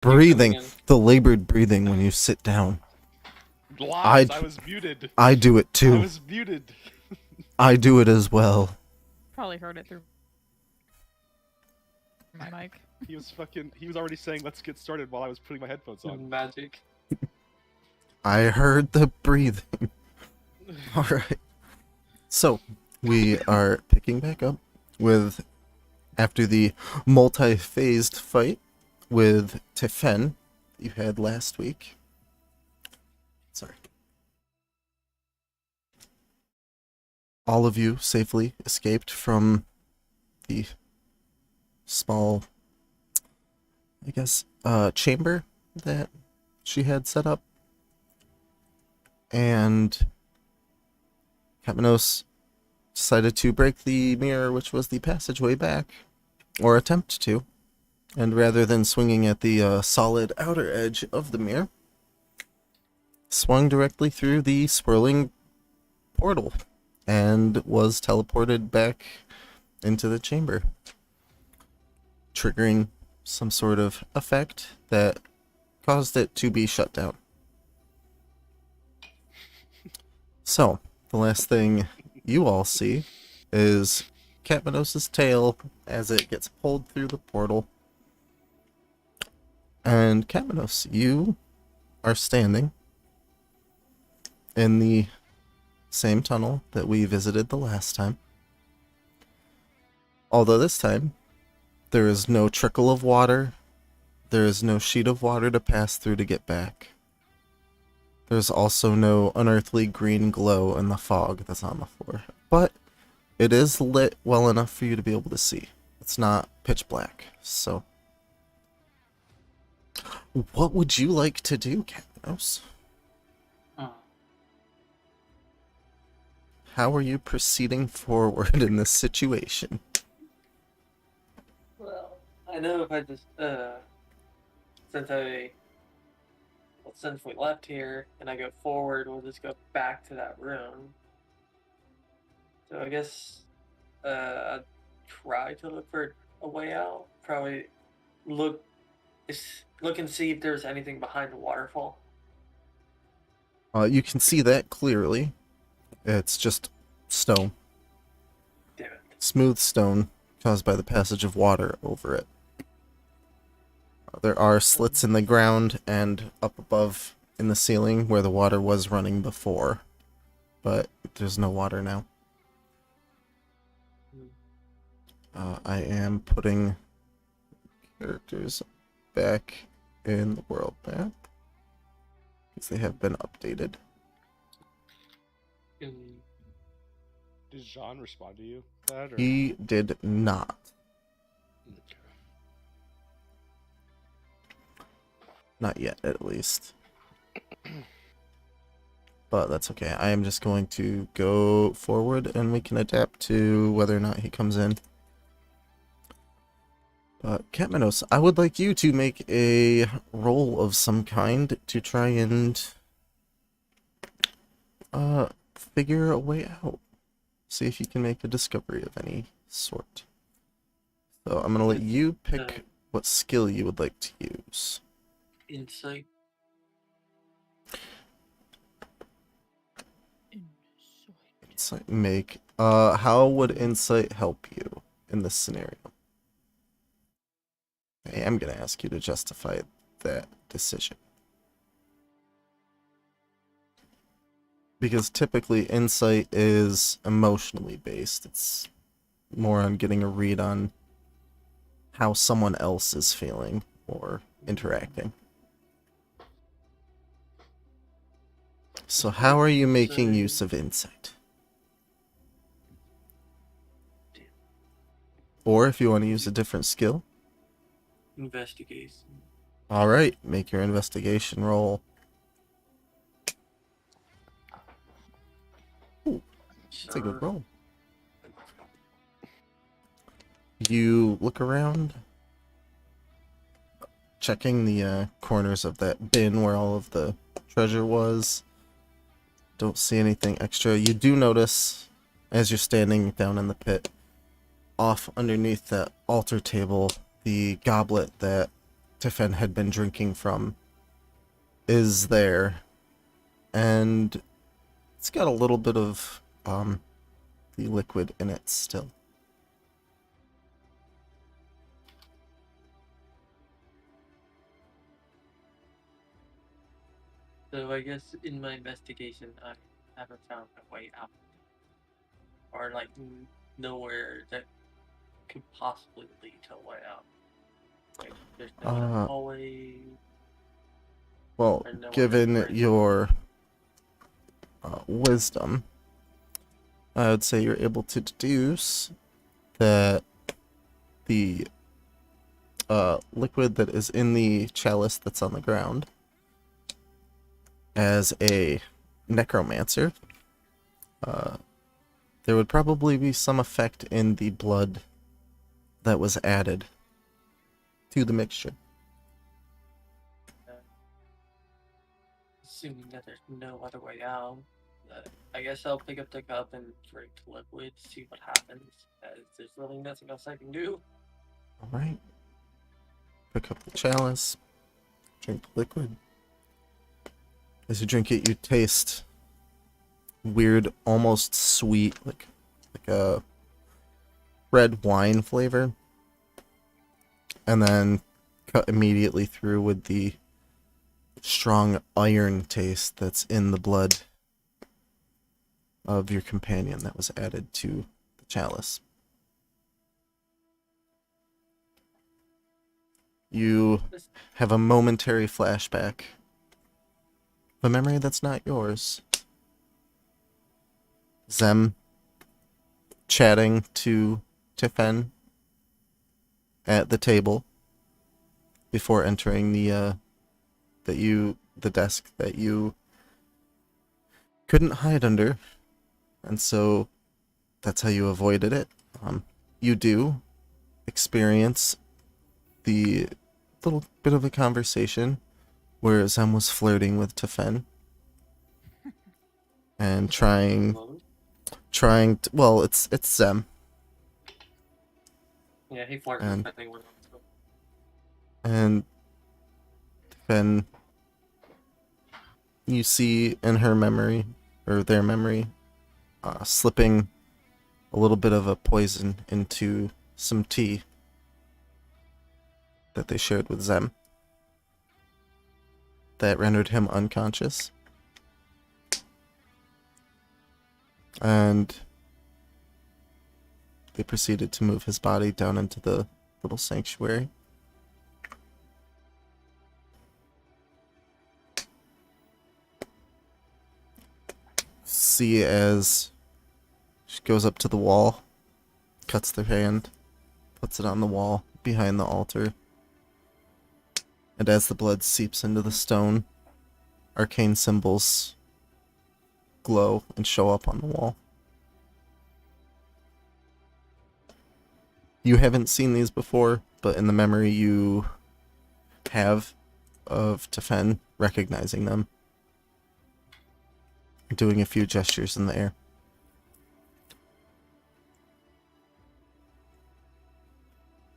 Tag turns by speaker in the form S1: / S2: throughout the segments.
S1: breathing,
S2: in.
S1: the labored breathing when you sit down.
S3: Lies. I was muted.
S1: I do it
S3: I
S1: too.
S3: was muted.
S1: I do it as well.
S4: Probably heard it through my mic.
S3: He was already saying let's get started while I was putting my headphones on.
S2: Magic.
S1: I heard the breathing. Alright. So, we are picking back up with, after the multi-phased fight with Tiffen that you had last week. Sorry. All of you safely escaped from the small, I guess, chamber that she had set up. And Kamenos decided to break the mirror, which was the passageway back, or attempt to. And rather than swinging at the solid outer edge of the mirror, swung directly through the swirling portal and was teleported back into the chamber, triggering some sort of effect that caused it to be shut down. So, the last thing you all see is Katmanos' tail as it gets pulled through the portal. And Katmanos, you are standing in the same tunnel that we visited the last time. Although this time, there is no trickle of water, there is no sheet of water to pass through to get back. There's also no unearthly green glow in the fog that's on the floor. But it is lit well enough for you to be able to see. It's not pitch black, so... What would you like to do, Katmanos? How are you proceeding forward in this situation?
S2: Well, I know if I just, since we left here and I go forward, we'll just go back to that room. So I guess, I'd try to look for a way out. Probably look and see if there's anything behind the waterfall.
S1: You can see that clearly. It's just stone.
S2: Damn it.
S1: Smooth stone caused by the passage of water over it. There are slits in the ground and up above in the ceiling where the water was running before, but there's no water now. I am putting characters back in the world map because they have been updated.
S3: Did Jean respond to you? That, or?
S1: He did not.
S3: Okay.
S1: Not yet, at least. But that's okay. I am just going to go forward and we can adapt to whether or not he comes in. Katmanos, I would like you to make a roll of some kind to try and figure a way out. See if you can make a discovery of any sort. So I'm going to let you pick what skill you would like to use.
S2: Insight.
S1: Insight make. How would insight help you in this scenario? I am going to ask you to justify that decision. Because typically insight is emotionally based. It's more on getting a read on how someone else is feeling or interacting. So how are you making use of insight? Or if you want to use a different skill.
S2: Investigation.
S1: Alright, make your investigation roll. Ooh, that's a good roll. You look around, checking the corners of that bin where all of the treasure was. Don't see anything extra. You do notice, as you're standing down in the pit, off underneath that altar table, the goblet that Tiffen had been drinking from is there, and it's got a little bit of the liquid in it still.
S2: So I guess in my investigation, I haven't found a way out, or like nowhere that could possibly lead to a way out. Like there's no other hallway.
S1: Well,
S2: Or no
S1: given
S2: other
S1: your wisdom, I would say you're able to deduce that the liquid that is in the chalice that's on the ground, as a necromancer, there would probably be some effect in the blood that was added to the mixture.
S2: Assuming that there's no other way out, I guess I'll pick up the cup and drink the liquid, see what happens, as there's really nothing else I can do.
S1: Alright. Pick up the chalice, drink the liquid. As you drink it, you taste weird, almost sweet, like a red wine flavor. And then cut immediately through with the strong iron taste that's in the blood of your companion that was added to the chalice. You have a momentary flashback of a memory that's not yours. Zem chatting to Tiffen at the table before entering the desk that you couldn't hide under, and so that's how you avoided it. You do experience the little bit of a conversation where Zem was flirting with Tiffen and trying to, well, it's Zem.
S2: Yeah, he flirted with that thing.
S1: And then you see in her memory, or their memory, slipping a little bit of a poison into some tea that they shared with Zem that rendered him unconscious. And they proceeded to move his body down into the little sanctuary. See as she goes up to the wall, cuts their hand, puts it on the wall behind the altar. And as the blood seeps into the stone, arcane symbols glow and show up on the wall. You haven't seen these before, but in the memory you have of Tiffen recognizing them, doing a few gestures in the air.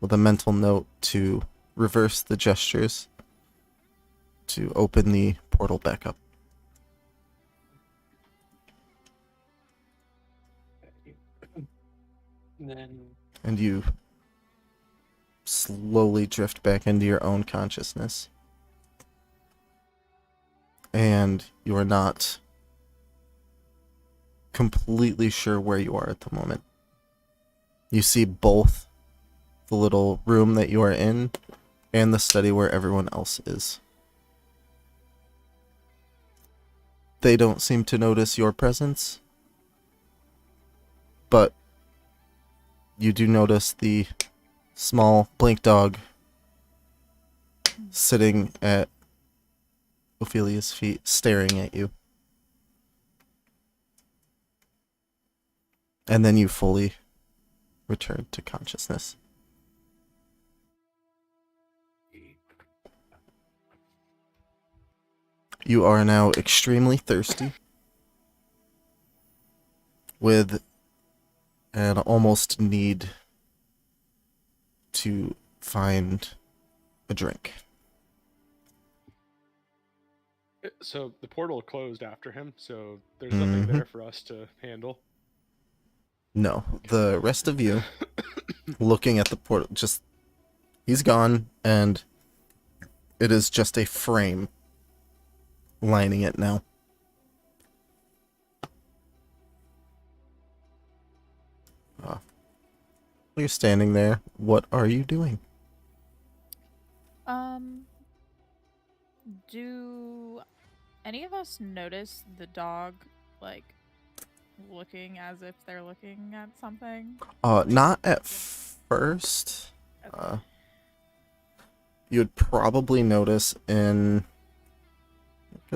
S1: With a mental note to reverse the gestures to open the portal back up. And you slowly drift back into your own consciousness. And you are not completely sure where you are at the moment. You see both the little room that you are in and the study where everyone else is. They don't seem to notice your presence, but you do notice the small blink dog sitting at Ophelia's feet, staring at you. And then you fully return to consciousness. You are now extremely thirsty, with an almost need to find a drink.
S3: So the portal closed after him, so there's nothing there for us to handle.
S1: No, the rest of you looking at the portal, he's gone, and it is just a frame lining it now. You're standing there. What are you doing?
S4: Do any of us notice the dog, like, looking as if they're looking at something?
S1: Not at first.
S4: Okay.
S1: You'd probably notice in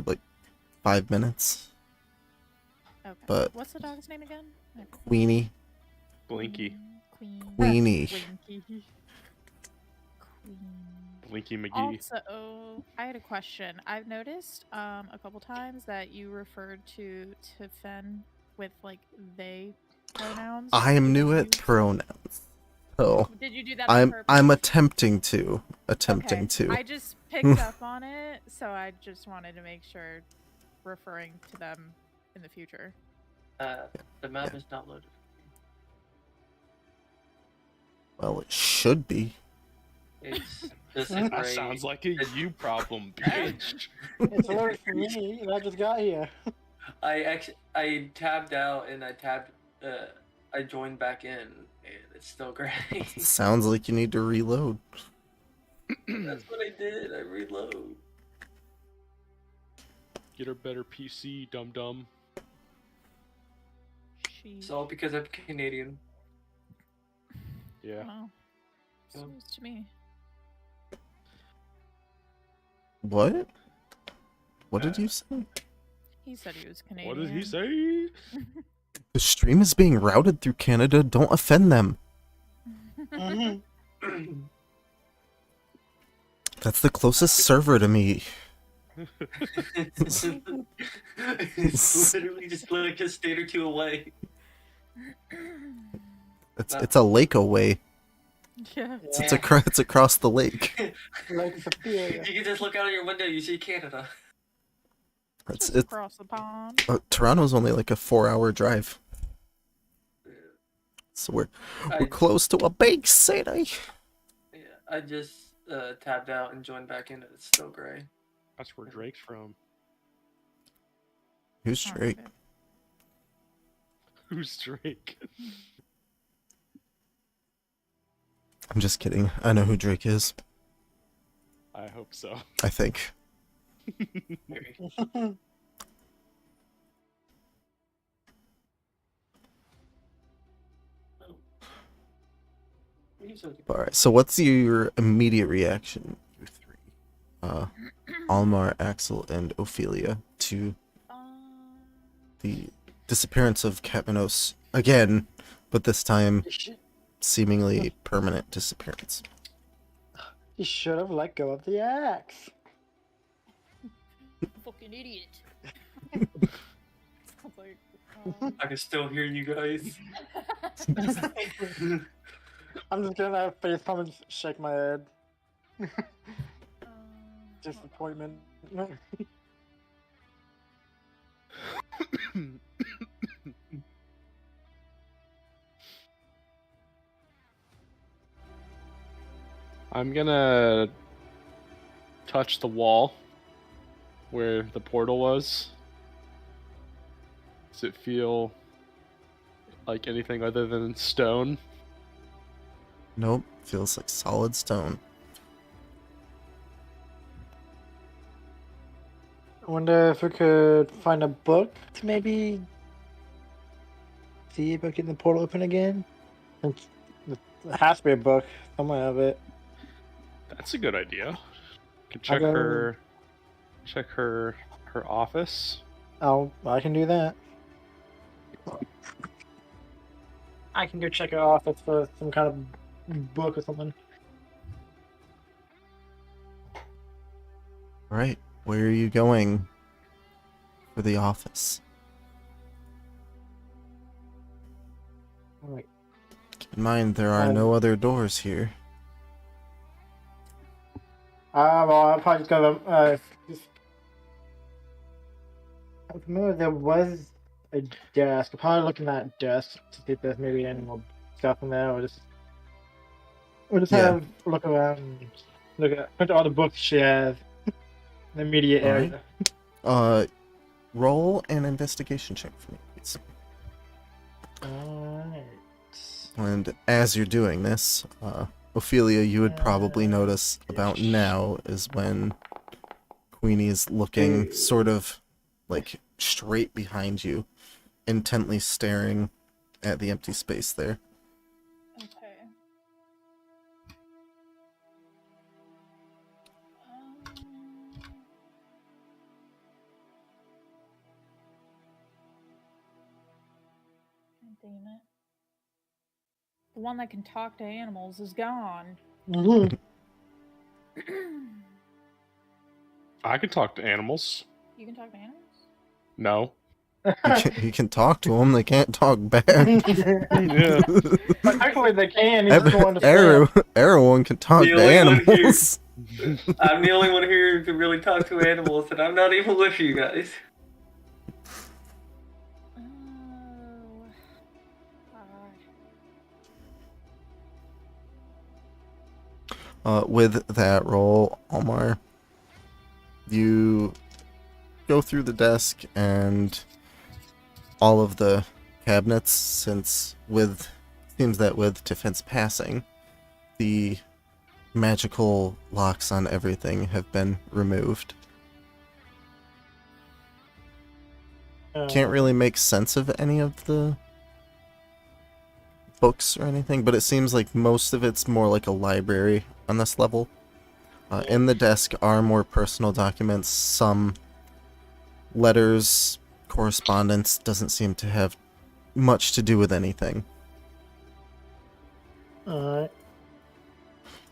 S1: like 5 minutes.
S4: Okay.
S1: But
S4: what's the dog's name again?
S1: Queenie.
S3: Blinky.
S1: Queenie.
S4: Queen.
S3: Blinky McGee.
S4: Also, I had a question. I've noticed a couple times that you referred to Fen with like they pronouns.
S1: I am
S4: Did
S1: new
S4: you-
S1: at pronouns. So
S4: Did you do that on purpose?
S1: I'm attempting to.
S4: I just picked up on it, so I just wanted to make sure referring to them in the future.
S2: The map is not loaded.
S1: Well, it should be.
S2: This is
S3: That
S2: great.
S3: sounds like a you problem, bitch.
S5: It's loaded for me, and I just got here.
S2: I tabbed out and I joined back in and it's still gray.
S1: Sounds like you need to reload.
S2: That's what I did. I reload.
S3: Get her better PC, dum dum.
S2: It's all because I'm Canadian.
S3: Yeah.
S4: Wow. Seems to me.
S1: What? What did you say?
S4: He said he was Canadian.
S3: What did he say?
S1: The stream is being routed through Canada. Don't offend them. That's the closest server to me.
S2: It's literally just like a state or two away.
S1: It's a lake away.
S4: Yeah.
S1: It's across the lake.
S5: Like Sophia.
S2: You can just look out of your window, you see Canada.
S1: It's
S4: Across the pond.
S1: Toronto's only like a 4-hour drive, so we're close to a big city.
S2: Yeah, I just tabbed out and joined back in, and it's still gray.
S3: That's where Drake's from.
S1: Who's Drake?
S4: Okay.
S3: Who's Drake?
S1: I'm just kidding. I know who Drake is.
S3: I hope so.
S1: I think.
S2: Maybe.
S1: All right. So what's your immediate reaction, you three, Almar, Axel, and Ophelia, to the disappearance of Katmanos again, but this time seemingly permanent disappearance?
S5: You should have let go of the axe.
S4: Fucking idiot. Like,
S2: I can still hear you guys.
S5: I'm just gonna face palm and shake my head. Disappointment.
S3: I'm gonna touch the wall where the portal was. Does it feel like anything other than stone?
S1: Nope. Feels like solid stone.
S5: I wonder if we could find a book to maybe see about getting the portal open again. There has to be a book somewhere of it.
S3: That's a good idea. Could
S5: I'll
S3: check her office.
S5: Oh, I can do that. I can go check her office for some kind of book or something.
S1: All right. Where are you going for the office?
S5: Alright.
S1: Keep in mind, there are no other doors here.
S5: Well, I'll probably just go I remember there was a desk. I'm probably looking at desks to see if there's maybe any more stuff in there, or just
S1: Yeah.
S5: have a look around and look at all the books she has in the immediate
S1: Alright.
S5: area.
S1: Roll an investigation check for me, please.
S5: Alright.
S1: And as you're doing this, Ophelia, you would probably notice about now is when Queenie is looking sort of like straight behind you, intently staring at the empty space there.
S4: Okay. Damn it. The one that can talk to animals is gone.
S5: Mm-hmm.
S3: I can talk to animals.
S4: You can talk to animals?
S3: No.
S1: You can talk to them, they can't talk back.
S3: Yeah.
S5: But actually, they can. He's just going to
S1: Everyone can talk
S2: The
S1: to
S2: only one
S1: animals.
S2: I'm the only one here who can really talk to animals, and I'm not even with you guys.
S4: Oh, God.
S1: With that roll, Omar, you go through the desk and all of the cabinets, since seems that with defense passing, the magical locks on everything have been removed. Can't really make sense of any of the books or anything, but it seems like most of it's more like a library on this level. In the desk are more personal documents, some letters, correspondence, doesn't seem to have much to do with anything.
S5: Alright.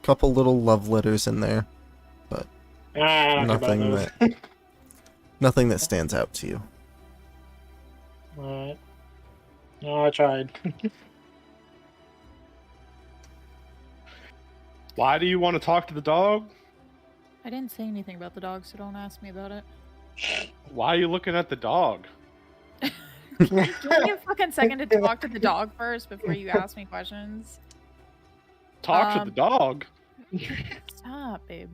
S1: Couple little love letters in there, but nothing that stands out to you.
S5: Alright. No, I tried.
S3: Why do you want to talk to the dog?
S4: I didn't say anything about the dog, so don't ask me about it.
S3: Why are you looking at the dog?
S4: Give me a fucking second to talk to the dog first before you ask me questions.
S3: Talk to the dog.
S4: Stop, babe.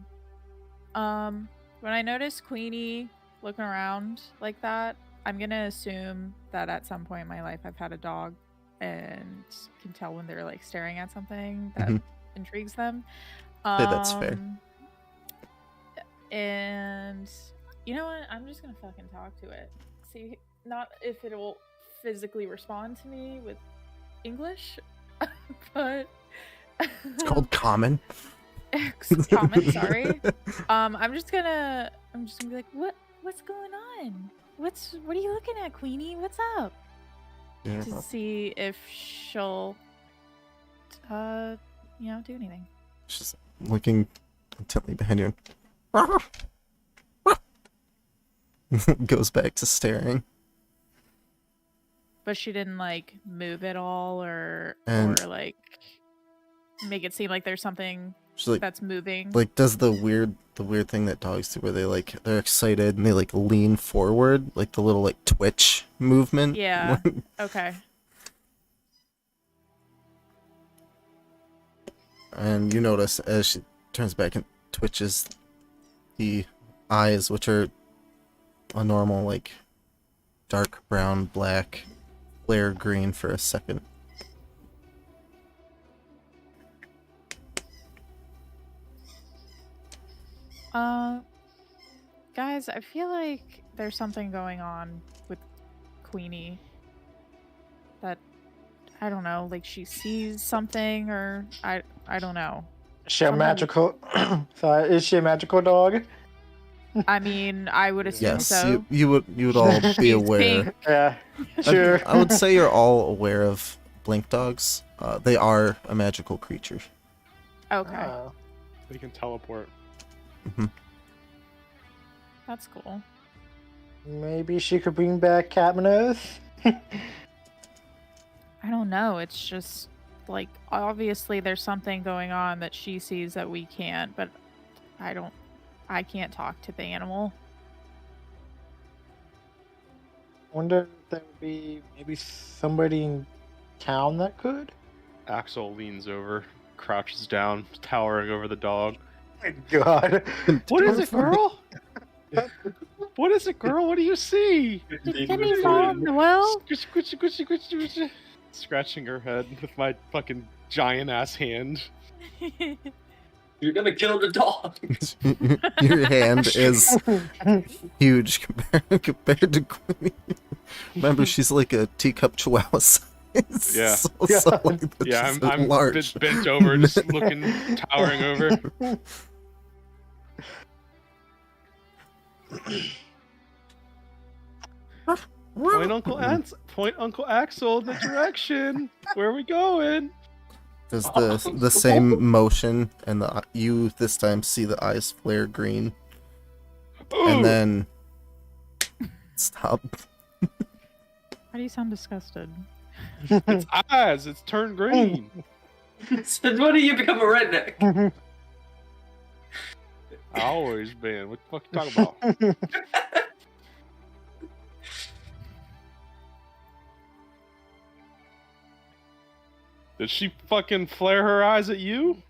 S4: When I notice Queenie looking around like that, I'm gonna assume that at some point in my life I've had a dog and can tell when they're like staring at something that intrigues them.
S1: Say that's fair.
S4: And you know what? I'm just gonna fucking talk to it. See, not if it'll physically respond to me with English, but
S1: It's called common.
S4: Common, sorry. I'm just gonna be like, what's going on? What are you looking at, Queenie? What's up?
S1: Yeah.
S4: To see if she'll do anything.
S1: She's looking intently behind you. Goes back to staring.
S4: But she didn't like move at all or like make it seem like there's something that's moving.
S1: Like does the weird thing that dogs do where they're excited and they like lean forward, like the little like twitch movement.
S4: Yeah. Okay.
S1: And you notice as she turns back and twitches the eyes, which are a normal like dark brown, black, flare green for a second.
S4: Guys, I feel like there's something going on with Queenie that I don't know, like she sees something or I don't know.
S5: Is she a magical dog?
S4: I mean, I would assume
S1: Yes,
S4: so.
S1: you would all be
S4: She's
S1: aware.
S4: pink.
S5: Yeah, sure.
S1: I would say you're all aware of blink dogs. They are a magical creature.
S4: Okay.
S3: They can teleport.
S4: That's cool.
S5: Maybe she could bring back Capnos.
S4: I don't know. It's just like obviously there's something going on that she sees that we can't, but I can't talk to the animal.
S5: Wonder if there would be maybe somebody in town that could.
S3: Axel leans over, crouches down, towering over the dog.
S5: My God.
S3: What is it, girl? What is it, girl? What do you see?
S4: Can you find the well?
S3: Squish, squish, squish, squish, squish. Scratching her head with my fucking giant ass hand.
S2: You're gonna kill the dog.
S1: Your hand is huge compared to Queenie. Remember, she's like a teacup chihuahua size.
S3: Yeah.
S1: So,
S5: Yeah.
S1: like,
S3: Yeah,
S1: she's
S3: I'm
S1: large.
S3: bent over, just looking, towering over. Point Uncle Axel in the direction. Where are we going?
S1: Does the same motion, and you this time see the eyes flare green, and then stop.
S4: Why do you sound disgusted?
S3: It's eyes. It's turned green.
S2: Since when do you become a redneck?
S3: I always been. What the fuck you talking about? Did she fucking flare her eyes at you?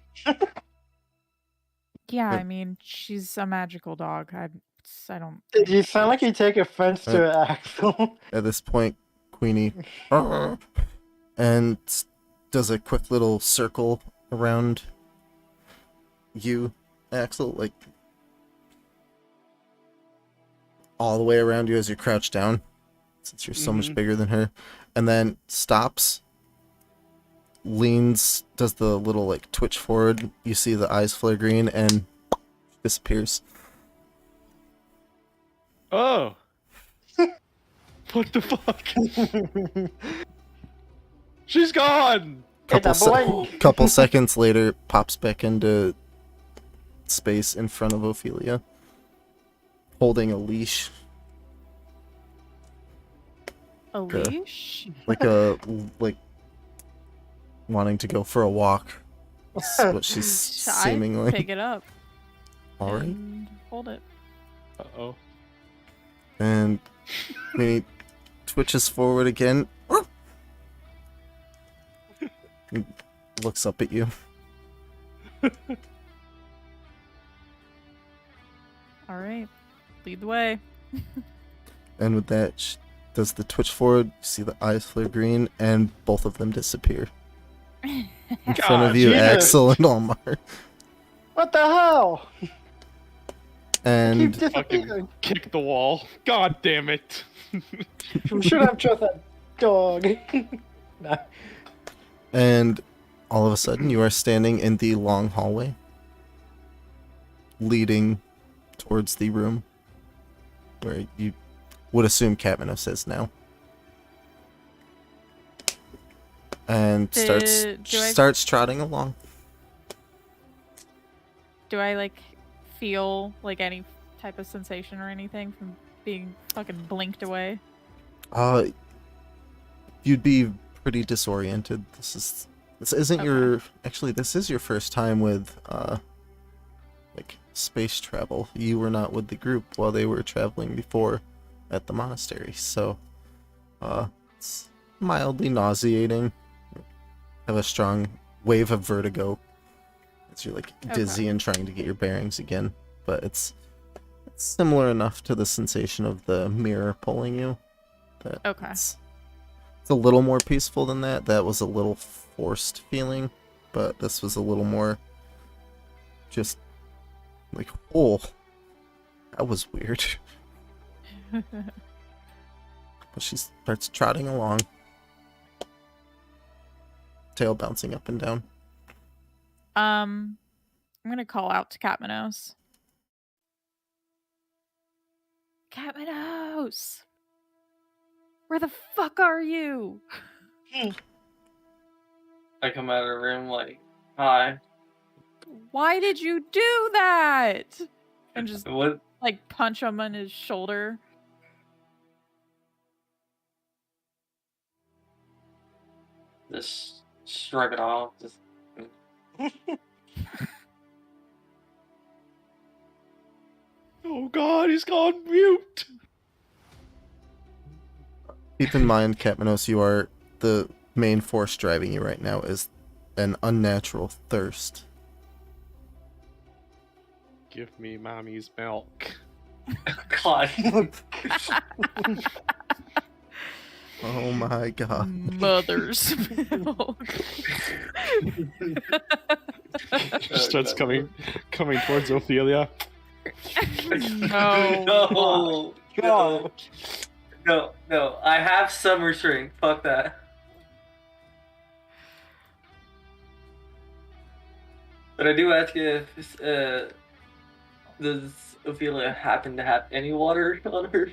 S4: Yeah, I mean, she's a magical dog. I don't.
S5: Did you sound like you take offense to it, Axel?
S1: At this point, Queenie and does a quick little circle around you, Axel, like all the way around you as you crouch down, since you're so much bigger than her, and then stops, leans, does the little like twitch forward. You see the eyes flare green and disappears.
S3: Oh. What the fuck? She's gone!
S1: Couple seconds later, pops back into space in front of Ophelia, holding a leash.
S4: A
S1: Okay.
S4: leash?
S1: like wanting to go for a walk. That's what she's
S4: I
S1: seemingly.
S4: pick it up.
S1: All right.
S4: And hold it.
S3: Uh-oh.
S1: And Queenie twitches forward again. And looks up at you.
S4: All right. Lead the way.
S1: And with that, she does the twitch forward. You see the eyes flare green, and both of them disappear. In front of you,
S5: Jesus.
S1: Axel and Almar.
S5: What the hell?
S1: And
S5: Keep
S3: Fucking
S5: disappearing.
S3: kick the wall. God damn it.
S5: We should have trusted that dog. Nah.
S1: And all of a sudden, you are standing in the long hallway leading towards the room where you would assume Katmanos is now. And starts trotting along.
S4: Do I like feel like any type of sensation or anything from being fucking blinked away?
S1: You'd be pretty disoriented. This isn't
S4: Okay.
S1: this is your first time with like space travel. You were not with the group while they were traveling before at the monastery, so it's mildly nauseating. Have a strong wave of vertigo as you're like dizzy and trying to get your bearings again, but it's similar enough to the sensation of the mirror pulling you that
S4: Okay.
S1: it's a little more peaceful than that. That was a little forced feeling, but this was a little more just like, oh, that was weird. But she starts trotting along, tail bouncing up and down.
S4: I'm gonna call out to Katmanos. Katmanos! Where the fuck are you?
S2: I come out of the room like, hi.
S4: Why did you do that? And just
S2: What?
S4: like punch him on his shoulder.
S2: Just shrug it off. Just
S3: Oh god, he's gone mute.
S1: Keep in mind, Katmanos, you are the main force driving you right now is an unnatural thirst.
S3: Give me mommy's milk.
S2: God.
S1: Oh my god.
S4: Mother's milk.
S3: Starts coming towards Ophelia.
S4: No.
S2: No. I have summer shrink. Fuck that. But I do ask you if does Ophelia happen to have any water on her?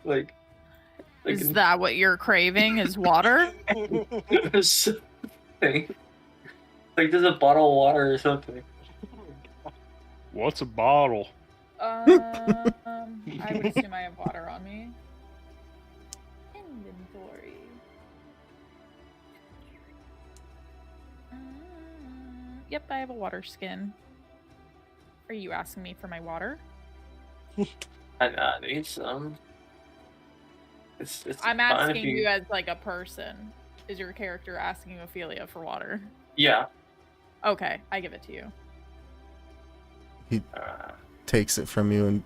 S2: Like
S4: Is that what you're craving? Is water?
S2: something. Like there's a bottle of water or something.
S3: What's a bottle?
S4: I would assume I have water on me. Inventory. Yep, I have a water skin. Are you asking me for my water?
S2: I need some. It's
S4: I'm
S2: fine if
S4: asking you as like a person. Is your character asking Ophelia for water?
S2: Yeah.
S4: Okay, I give it to you.
S1: Takes it from you and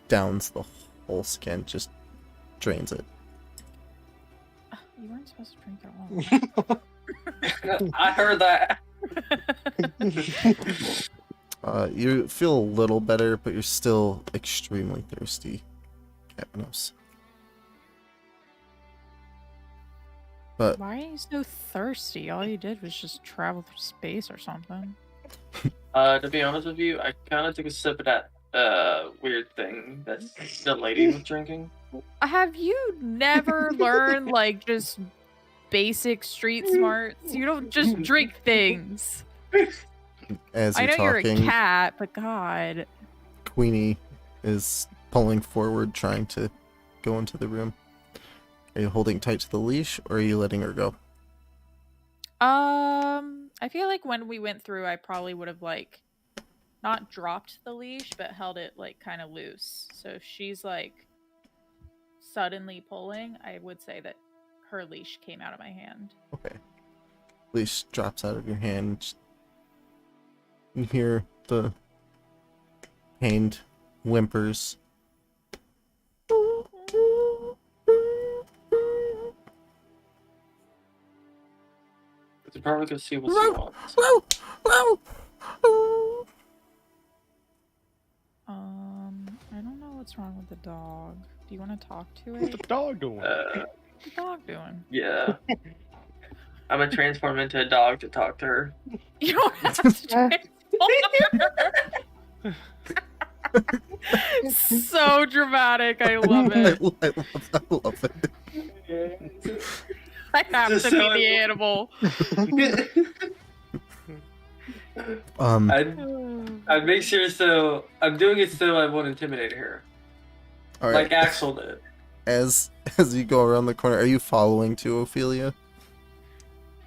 S1: downs the whole skin, just drains it.
S4: You weren't supposed to drink it all.
S2: I heard that.
S1: You feel a little better, but you're still extremely thirsty, Katmanos. But
S4: Why are you so thirsty? All you did was just travel through space or something.
S2: To be honest with you, I kind of took a sip of that weird thing that the lady was drinking.
S4: Have you never learned like just basic street smarts? You don't just drink things.
S1: as
S4: I
S1: you're
S4: know you're a
S1: talking,
S4: cat, but God.
S1: Queenie is pulling forward, trying to go into the room. Are you holding tight to the leash, or are you letting her go?
S4: I feel like when we went through, I probably would have like not dropped the leash, but held it like kind of loose. So if she's like suddenly pulling, I would say that her leash came out of my hand.
S1: Okay. Leash drops out of your hand. You hear the pained whimpers.
S2: It's probably gonna see what she wants.
S4: I don't know what's wrong with the dog. Do you want to talk to
S3: What's
S4: it?
S3: the dog doing?
S4: What's the dog doing?
S2: Yeah. I'm gonna transform into a dog to talk to her.
S4: You don't have to transform. So dramatic. I love it.
S1: I love it.
S4: I have to be the animal.
S2: I'd make sure so. I'm doing it so I won't intimidate her.
S1: All right.
S2: Like Axel did.
S1: As you go around the corner, are you following to Ophelia?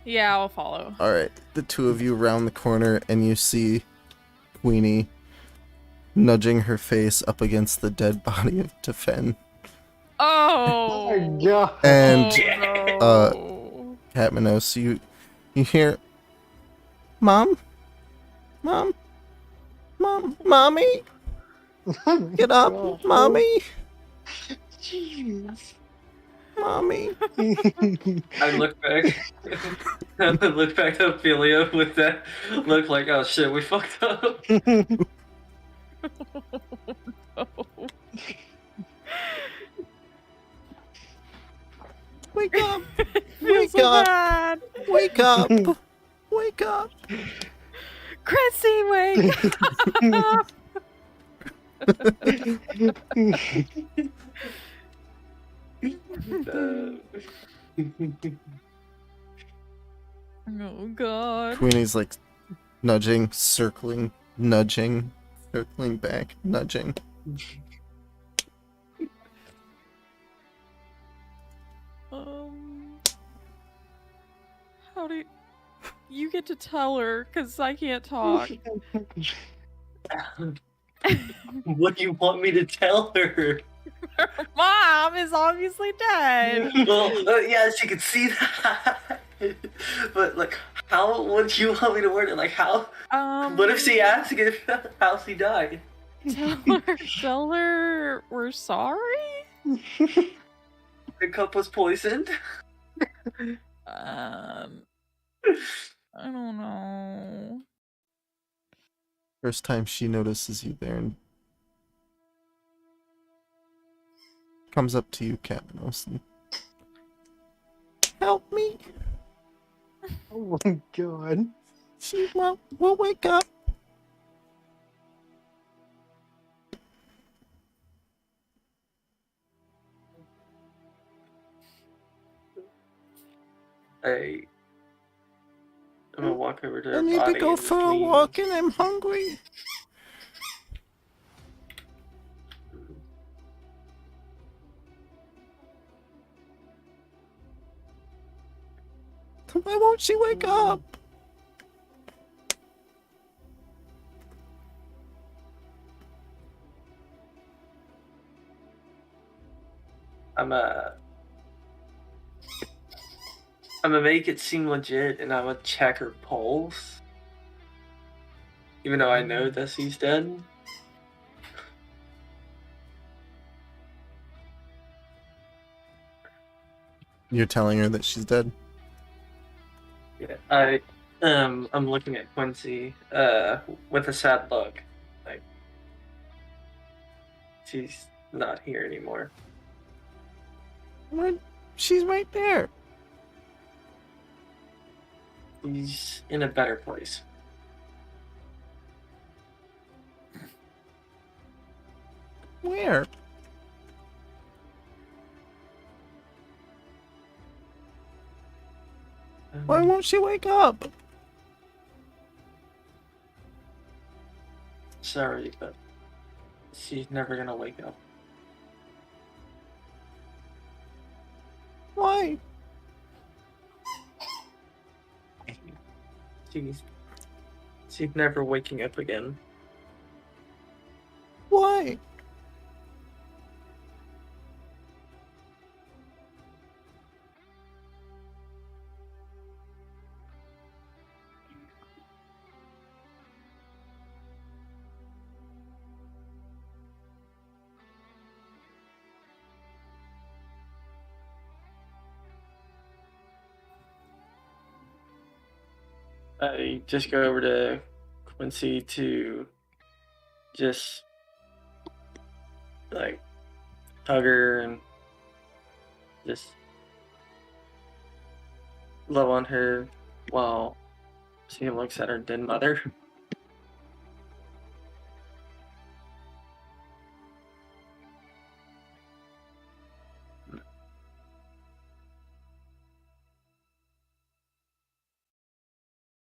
S4: Yeah, I'll follow.
S1: All right. The two of you round the corner, and you see Queenie nudging her face up against the dead body of Tefen.
S4: Oh
S5: my god.
S1: And
S4: no.
S1: Katmanos, you hear, Mom, Mommy, get up, Mommy,
S5: Jeez.
S1: Mommy.
S2: I look back. I look back to Ophelia with that look like, oh shit, we fucked up.
S1: Wake up,
S4: Feels so bad.
S1: wake up, wake up.
S4: Chrissy, wake up. Oh god.
S1: Queenie's like nudging, circling, nudging, circling back, nudging.
S4: How do you get to tell her? Because I can't talk.
S2: What do you want me to tell her?
S4: Her mom is obviously dead.
S2: Well, yes, you can see that. But like, how would you want me to word it? Like, how? What if she asks if how she died?
S4: Tell her we're sorry.
S2: The cup was poisoned.
S4: I don't know.
S1: First time she notices you there and comes up to you, Kavanos, and help me.
S5: Oh my god.
S1: She won't wake up.
S2: I'm gonna walk over to her
S1: I need
S2: body
S1: to go
S2: and
S1: for a
S2: clean.
S1: walk and I'm hungry. Why won't she wake up?
S2: I'm gonna make it seem legit, and I'm gonna check her pulse, even though I know that she's dead.
S1: You're telling her that she's dead?
S2: Yeah, I'm looking at Quincy, with a sad look, like she's not here anymore.
S1: What? She's right there.
S2: She's in a better place.
S1: Where? Why won't she wake up?
S2: Sorry, but she's never gonna wake up.
S1: Why?
S2: She's never waking up again.
S1: Why?
S2: I just go over to Quincy to just like hug her and just love on her while she looks at her dead mother.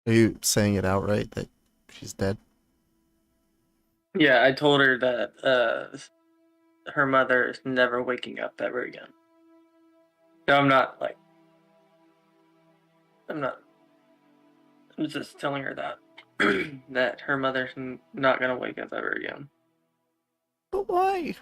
S1: Are you saying it outright that she's dead?
S2: Yeah, I told her that her mother is never waking up ever again. No, I'm not like I'm just telling her that that her mother's not gonna wake up ever again.
S1: But why?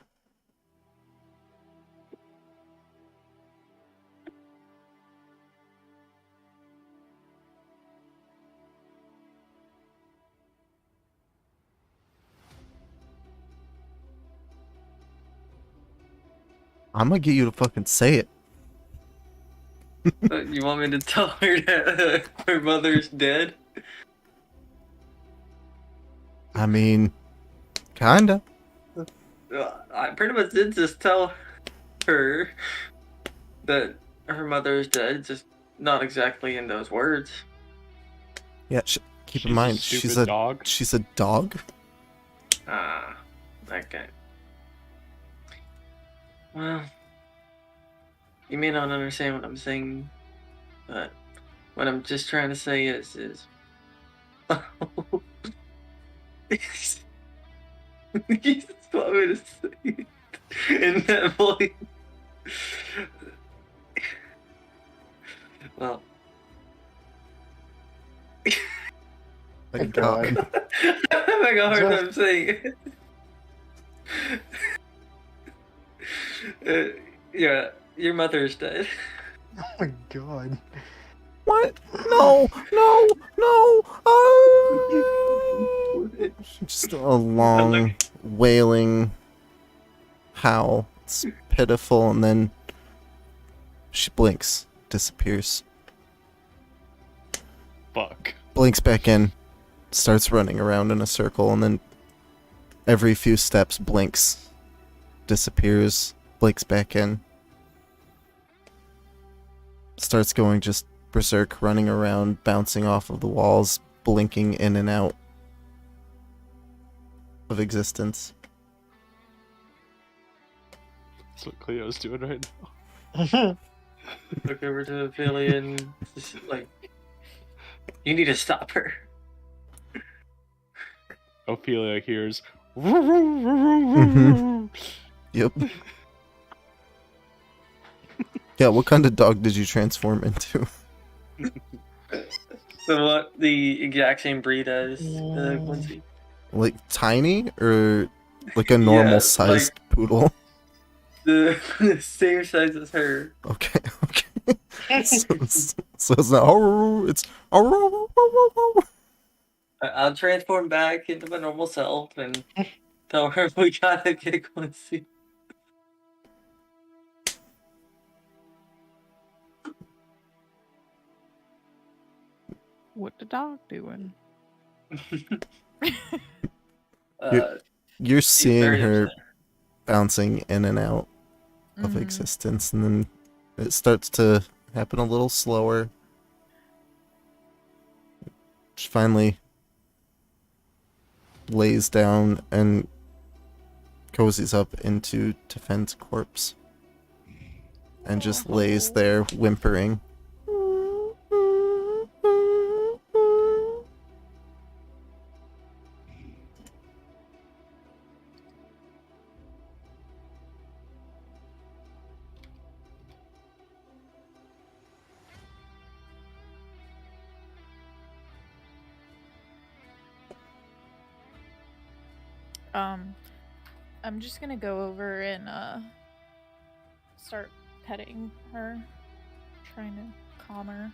S1: I'm gonna get you to fucking say it.
S2: You want me to tell her that her mother's dead?
S1: I mean, kinda.
S2: I pretty much did just tell her that her mother is dead, just not exactly in those words.
S1: Yeah, keep in
S3: She's
S1: mind,
S3: a stupid
S1: she's a
S3: dog.
S1: She's a dog.
S2: Ah, okay. Well, you may not understand what I'm saying, but what I'm just trying to say is you just want me to say it in that voice. Well,
S1: Like
S5: God.
S2: I'm having a hard time saying it. Yeah, your mother's dead.
S5: Oh my god.
S1: What? No, no, no! Oh! Just a long, wailing howl. It's pitiful, and then she blinks, disappears.
S3: Fuck.
S1: Blinks back in, starts running around in a circle, and then every few steps blinks, disappears, blinks back in. Starts going just berserk, running around, bouncing off of the walls, blinking in and out of existence.
S3: That's what Cleo's doing right now.
S2: Look over to Ophelia and just like, you need to stop her.
S3: Ophelia hears.
S1: Yep. Yeah, what kind of dog did you transform into?
S2: The exact same breed as Quincy.
S1: Like tiny or like a normal sized poodle?
S2: The same size as her.
S1: Okay, okay. So it's not. Oh, it's. Oh,
S2: I'll transform back into my normal self and tell her we gotta get Quincy.
S4: What the dog doing?
S1: You're
S2: She's
S1: seeing
S2: very
S1: her
S2: upset.
S1: bouncing in and out of
S4: Mhm.
S1: existence, and then it starts to happen a little slower. She finally lays down and cozies up into Tefen's corpse and just lays there whimpering.
S4: I'm just gonna go over and start petting her, trying to calm her.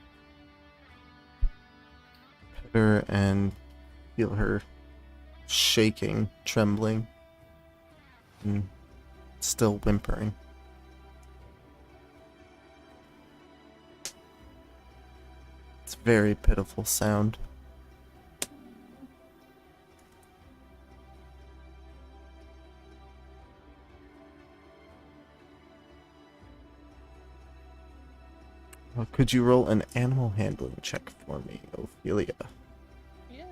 S1: Pet her and feel her shaking, trembling, and still whimpering. It's a very pitiful sound. Could you roll an animal handling check for me, Ophelia?
S4: Yes.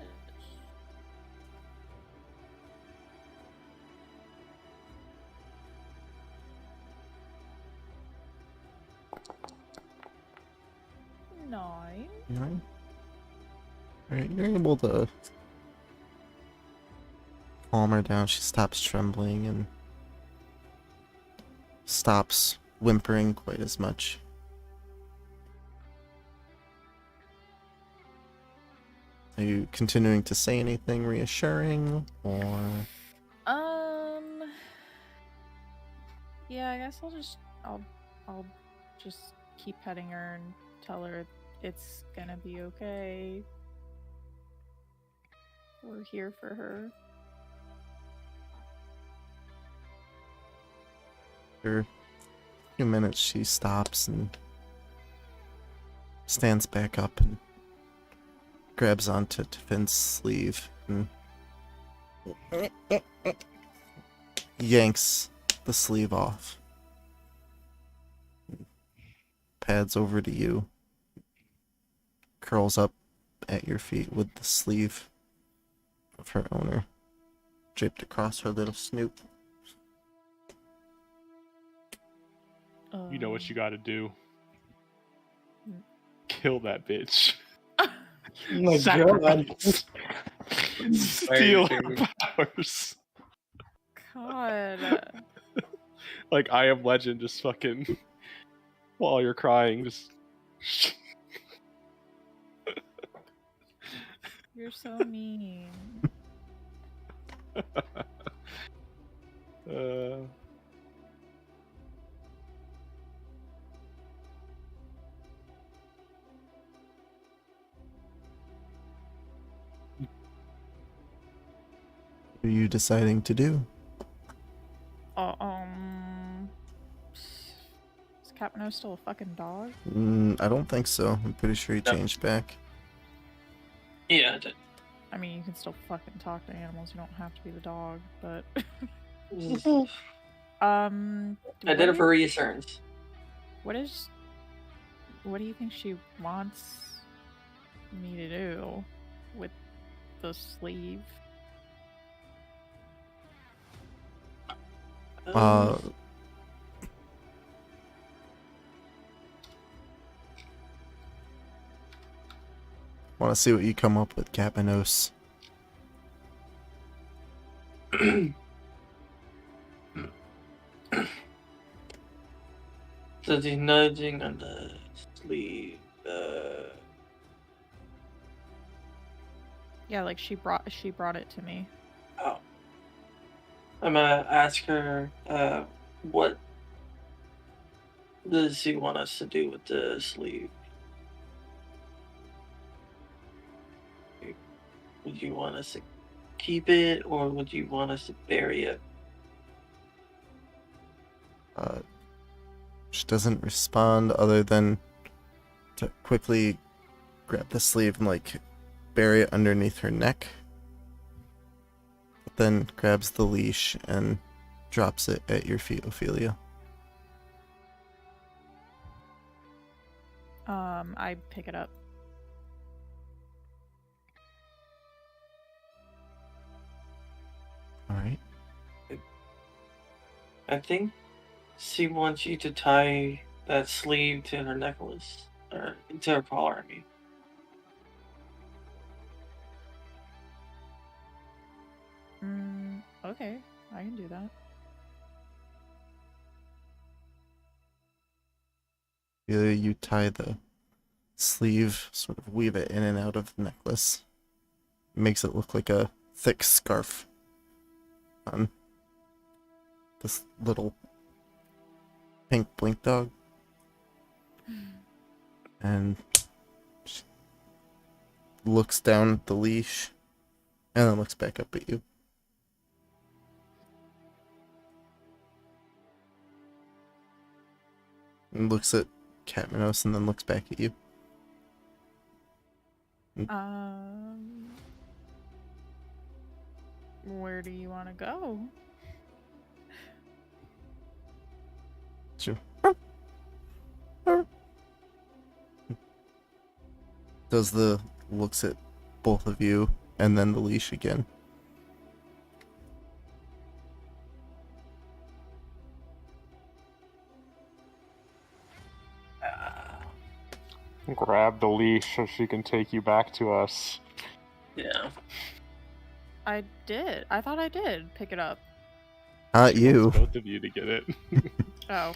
S4: Nine.
S1: Nine. Alright, you're able to calm her down. She stops trembling and stops whimpering quite as much. Are you continuing to say anything reassuring, or...
S4: Yeah, I guess I'll just keep petting her and tell her it's gonna be okay. We're here for her.
S1: After a few minutes, she stops and stands back up and grabs onto Finn's sleeve and yanks the sleeve off. Pads over to you. Curls up at your feet with the sleeve of her owner draped across her little snoot.
S3: You know what you gotta do.
S4: Mm.
S3: Kill that bitch.
S5: Oh my god.
S3: Sacrifice. Steal her powers.
S4: God.
S3: Like I Am Legend, just fucking while you're crying, just
S4: You're so mean.
S1: What are you deciding to do?
S4: Is Capno still a fucking dog?
S1: I don't think so. I'm pretty sure he
S2: No.
S1: changed back.
S2: Yeah, I did.
S4: I mean, you can still fucking talk to animals. You don't have to be the dog, but
S2: I did it for reassurance.
S4: What do you think she wants me to do with the sleeve?
S1: Want to see what you come up with, Capanos.
S2: So the nudging on the sleeve.
S4: Yeah, like she brought it to me.
S2: Oh. I'm gonna ask her, what does he want us to do with the sleeve? Would you want us to keep it, or would you want us to bury it?
S1: She doesn't respond other than to quickly grab the sleeve and like bury it underneath her neck. But then grabs the leash and drops it at your feet, Ophelia.
S4: I pick it up.
S1: Alright.
S2: I think she wants you to tie that sleeve to her necklace, or to her collar, I mean.
S4: Okay, I can do that.
S1: You tie the sleeve, sort of weave it in and out of the necklace. Makes it look like a thick scarf on this little pink blink dog. And she looks down at the leash and then looks back up at you. And looks at Catmanos and then looks back at you.
S4: Where do you want to go?
S1: Sure. Looks at both of you and then the leash again.
S3: Grab the leash so she can take you back to us.
S2: Yeah.
S4: I did. I thought I did pick it up.
S1: Not
S3: She
S1: you.
S3: wants both of you to get it.
S4: Oh.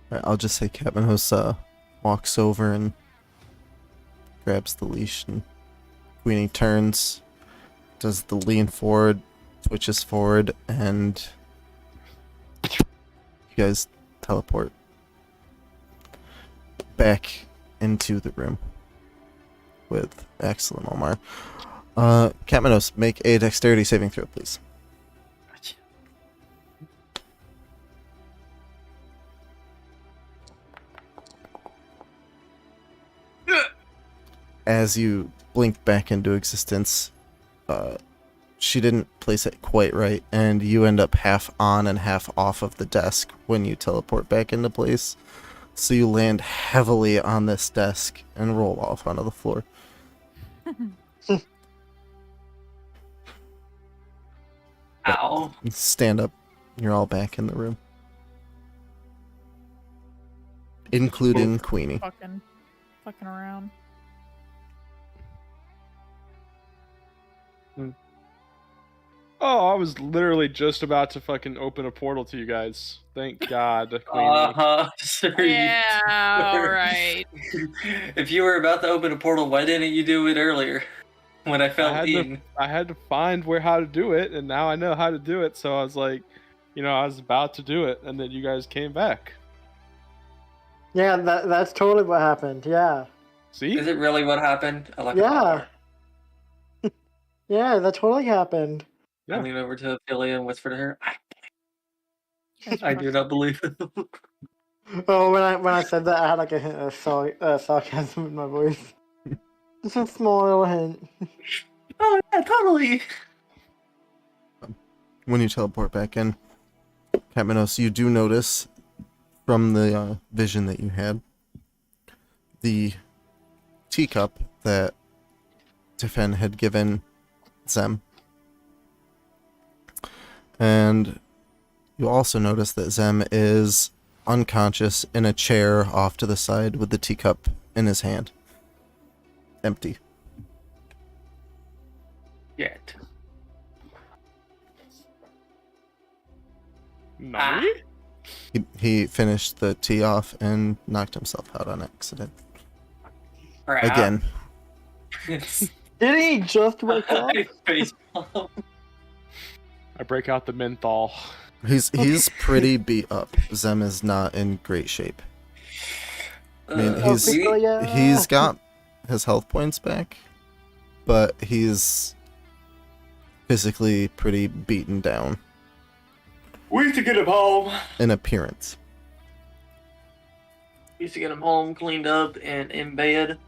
S1: Right, I'll just say Catmanos walks over and grabs the leash, and Queenie turns, does the lean forward, twitches forward, and you guys teleport back into the room with Axel and Omar. Catmanos, make a dexterity saving throw, please.
S2: Gotcha.
S1: As you blink back into existence, she didn't place it quite right, and you end up half on and half off of the desk when you teleport back into place. So you land heavily on this desk and roll off onto the floor.
S2: Ow.
S1: Stand up. You're all back in the room. Including Queenie.
S4: Fucking around.
S3: Oh, I was literally just about to fucking open a portal to you guys. Thank God, Queenie.
S2: Sorry.
S4: Yeah, alright.
S2: If you were about to open a portal, why didn't you do it earlier? When I fell in.
S3: I had to find how to do it, and now I know how to do it. So I was like, I was about to do it, and then you guys came back.
S5: Yeah, that's totally what happened. Yeah.
S3: See?
S2: Is it really what happened? I like a
S5: Yeah.
S2: flower.
S5: Yeah, that totally happened.
S3: Yeah.
S2: I leaned over to Ophelia and whispered to her,
S4: You guys are
S2: I do
S4: fucking-
S2: not believe it.
S5: Oh, when I said that, I had like a hint of sarcasm in my voice. Just a small little hint.
S2: Oh, yeah, totally.
S1: When you teleport back in, Catmanos, you do notice from the vision that you had the teacup that Tiffen had given Zem. And you also notice that Zem is unconscious in a chair off to the side with the teacup in his hand. Empty.
S2: Yet.
S3: Nani?
S1: He finished the tea off and knocked himself out on accident.
S2: Crap.
S1: Again.
S2: It's
S5: Did he just wake up?
S2: Facepalm.
S3: I break out the menthol.
S1: He's pretty beat up. Zem is not in great shape. I mean, he's got his health points back, but he's physically pretty beaten down
S2: We need to get him home.
S1: in appearance.
S2: We used to get him home, cleaned up, and in bed.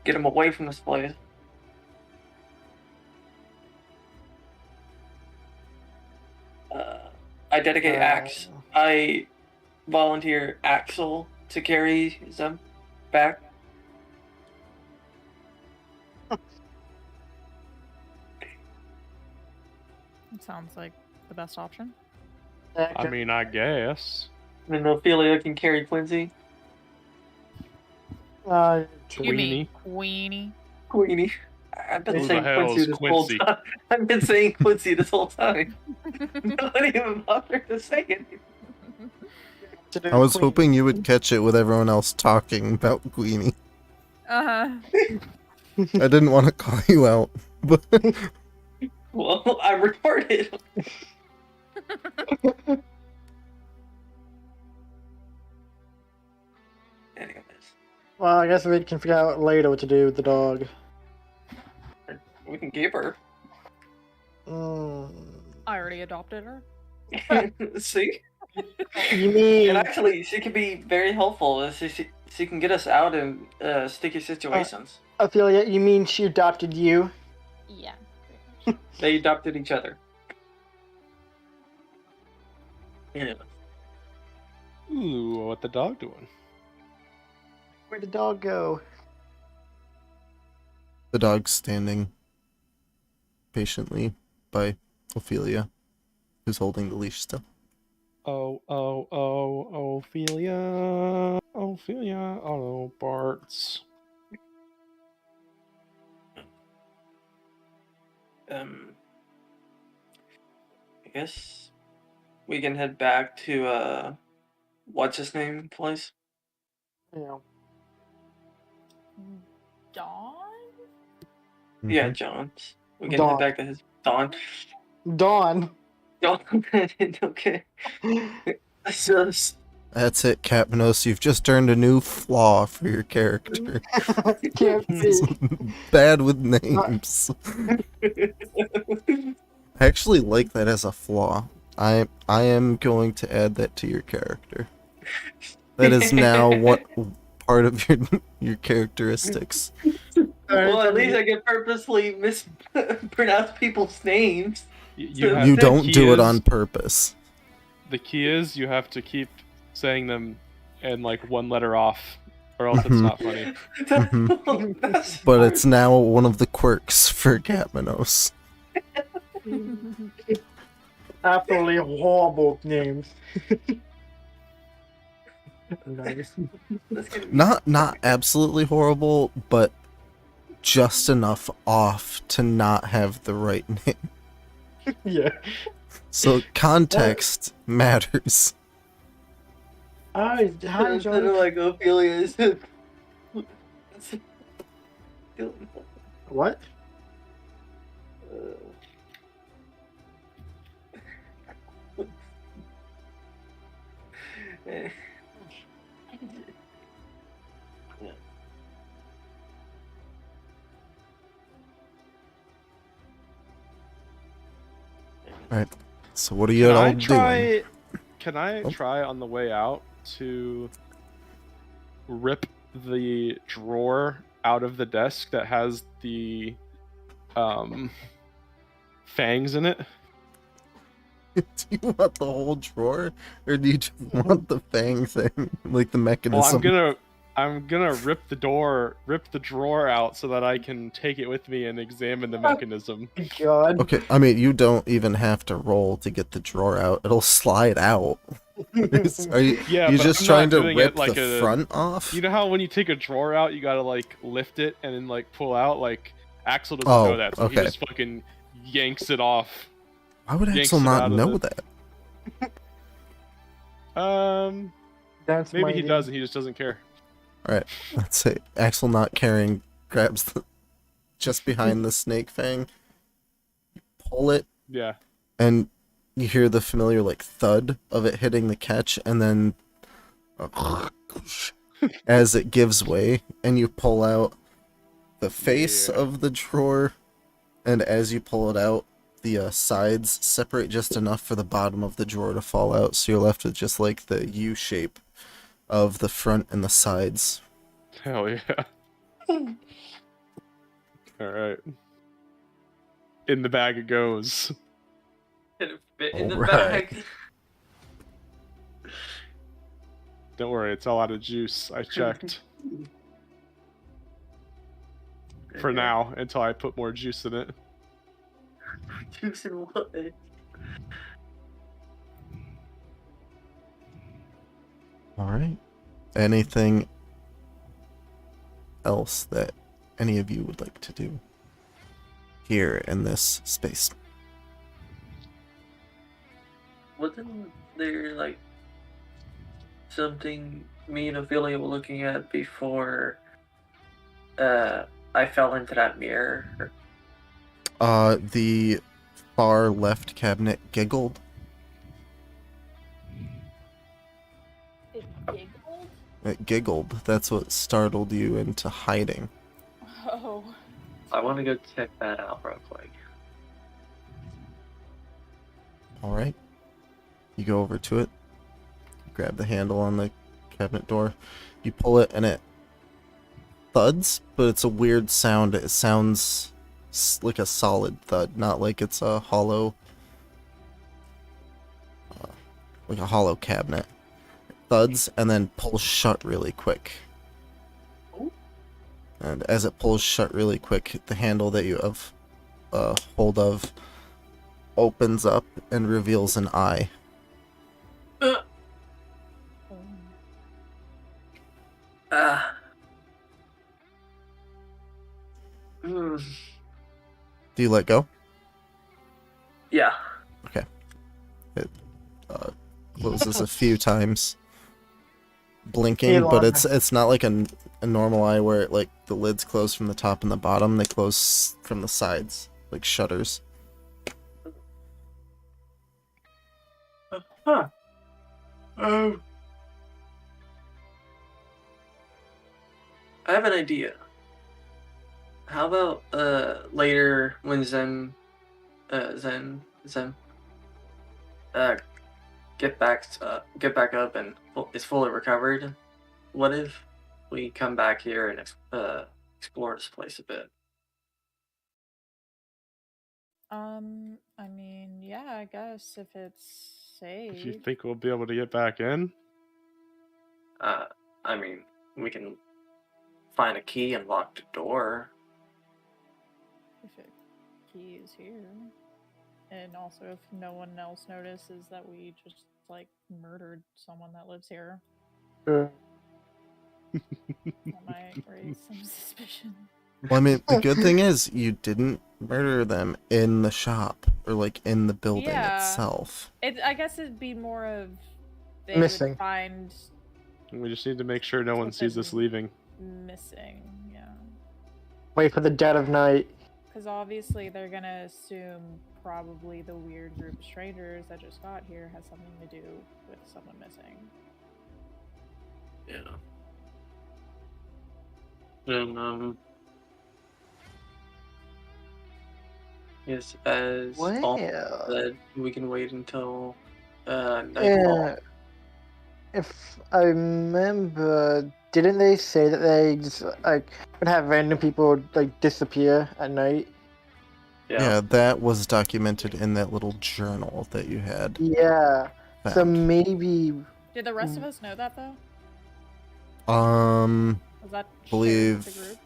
S2: Get him away from this place. I dedicate Axe. I volunteer Axel to carry them back.
S4: It sounds like the best option.
S3: I mean, I guess.
S2: And Ophelia can carry Quincy.
S4: You mean Queenie?
S2: Queenie. I've been
S3: Who the
S2: saying
S3: hell
S2: Quincy
S3: is
S2: this
S3: Quincy?
S2: whole time. I've been saying Quincy this whole time. Nobody even bothered to say it.
S1: I was hoping you would catch it with everyone else talking about Queenie.
S4: Uh-huh.
S1: I didn't want to call you out, but
S2: Well, I recorded. Anyways,
S5: Well, I guess we can figure out later what to do with the dog.
S2: we can keep her.
S5: Mm.
S4: I already adopted her.
S2: See?
S5: You mean
S2: And actually, she can be very helpful. She can get us out in sticky situations.
S5: Ophelia? You mean she adopted you?
S4: Yeah.
S2: They adopted each other. Anyway.
S3: Ooh, what the dog doing?
S5: Where'd the dog go?
S1: the dog's standing patiently by Ophelia, who's holding the leash still.
S3: Oh, Ophelia, auto parts.
S2: I guess we can head back to what's his name place?
S5: Yeah.
S4: Dawn?
S2: Yeah, John's. We can
S5: Dawn.
S2: head back to his Dawn.
S5: Dawn.
S2: Dawn. Okay. That's just
S1: That's it, Capnos. You've just earned a new flaw for your character.
S5: Can't see.
S1: Bad with names. I actually like that as a flaw. I am going to add that to your character. That is now what part of your characteristics.
S2: well, at least I can purposely mispronounce people's names.
S3: have-
S1: You
S3: the
S1: don't
S3: key
S1: do it
S3: is-
S1: on purpose.
S3: The key is you have to keep saying them and like one letter off, or else it's
S1: Mhm.
S3: not funny.
S2: That's
S1: But it's now one of the quirks for Capmanos.
S5: Absolutely horrible names. Nice.
S2: that's gonna be
S1: Not absolutely horrible, but just enough off to not have the right name.
S5: Yeah.
S1: So context matters.
S5: Hi,
S2: instead
S5: John.
S2: of like Ophelia is.
S5: What?
S1: Alright. So what are you all doing?
S3: Can I
S1: Oh.
S3: try on the way out to rip the drawer out of the desk that has the fangs in it?
S1: Do you want the whole drawer, or do you just want the fang thing, like the
S3: Well,
S1: mechanism?
S3: I'm gonna rip the drawer out so that I can take it with me and examine the mechanism.
S5: God.
S1: Okay, I mean, you don't even have to roll to get the drawer out. It'll slide out. Are you,
S3: Yeah,
S1: you
S3: but
S1: just
S3: I'm
S1: trying
S3: not
S1: to
S3: doing
S1: rip
S3: it like
S1: the front off?
S3: You know how when you take a drawer out, you gotta like lift it and then like pull out. Like Axel doesn't know that, so he
S1: okay.
S3: just fucking yanks it off.
S1: Why would
S3: yanks
S1: Axel
S3: it
S1: not
S3: out of
S1: know
S3: the-
S1: that?
S5: That's
S3: Maybe he
S5: mighty.
S3: does, and he just doesn't care.
S1: Alright, let's say Axel not caring grabs just behind the snake fang. You pull it,
S3: Yeah.
S1: and you hear the familiar like thud of it hitting the catch, and then as it gives way, and you pull out the face
S3: Yeah.
S1: of the drawer, and as you pull it out, the sides separate just enough for the bottom of the drawer to fall out, so you're left with just like the U shape of the front and the sides.
S3: Hell yeah. All right. In the bag it goes.
S2: Can it fit in the
S1: Alright.
S2: bag?
S3: Don't worry, it's all out of juice. I checked. For now, until I put more juice in it.
S2: Juice and what?
S1: Alright. Anything else that any of you would like to do here in this space?
S2: Wasn't there like something me and Ophelia were looking at before I fell into that mirror?
S1: The far left cabinet giggled.
S4: It giggled?
S1: It giggled. That's what startled you into hiding.
S4: Oh.
S2: I want to go check that out real quick.
S1: Alright. You go over to it, grab the handle on the cabinet door, you pull it, and it thuds, but it's a weird sound. It sounds like a solid thud, not like it's a hollow, like a hollow cabinet. It thuds and then pulls shut really quick. And as it pulls shut really quick, the handle that you have hold of opens up and reveals an eye.
S2: Hmm.
S1: Do you let go?
S2: Yeah.
S1: It closes a few times, blinking,
S5: Elon.
S1: but it's not like a normal eye where it, like the lids close from the top and the bottom. They close from the sides, like shutters.
S2: Huh. Oh. I have an idea. How about later when Zen get back up and is fully recovered? What if we come back here and explore this place a bit?
S4: I mean, yeah, I guess if it's
S3: If you
S4: safe.
S3: think we'll be able to get back in?
S2: I mean, we can find a key and lock the door.
S4: If a key is here. And also if no one else notices that we just, like, murdered someone that lives here. That might raise some suspicion.
S1: Well, I mean, the good thing is you didn't murder them in the shop or like in the building
S4: Yeah.
S1: itself.
S4: I guess it'd be more of they
S5: Missing.
S4: would find
S3: We just need to make sure no one sees us leaving.
S4: missing, yeah.
S5: Wait for the dead of night.
S4: Because obviously they're gonna assume probably the weird group of strangers that just got here has something to do with someone missing.
S2: Yeah. And Yes, as all said, we can wait until nightfall.
S5: Yeah. If I remember, didn't they say that they just like would have random people like disappear at night?
S1: Yeah, that was documented in that little journal that you had
S5: Yeah. So
S1: found.
S5: maybe.
S4: Did the rest of us know that though? Was that shared with the
S1: Believe
S4: group?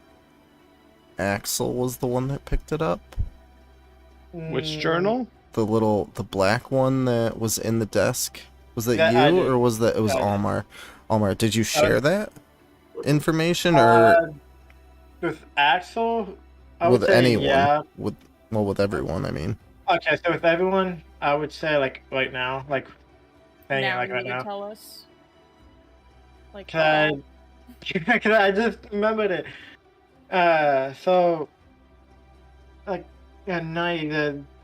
S1: Axel was the one that picked it up.
S3: Which journal?
S1: The black one that was in the desk. Was that
S5: Yeah, I
S1: you,
S5: did.
S1: or was that it was
S5: I did.
S1: Almar? Almar, did you share that information, or
S5: With Axel, I would
S1: with
S5: say
S1: anyone?
S5: yeah.
S1: With everyone, I mean.
S5: Okay, so with everyone, I would say like right now, like saying it
S4: Now
S5: like
S4: you
S5: right
S4: would
S5: now.
S4: tell us. Like,
S5: Cause I just remembered it. So like at night,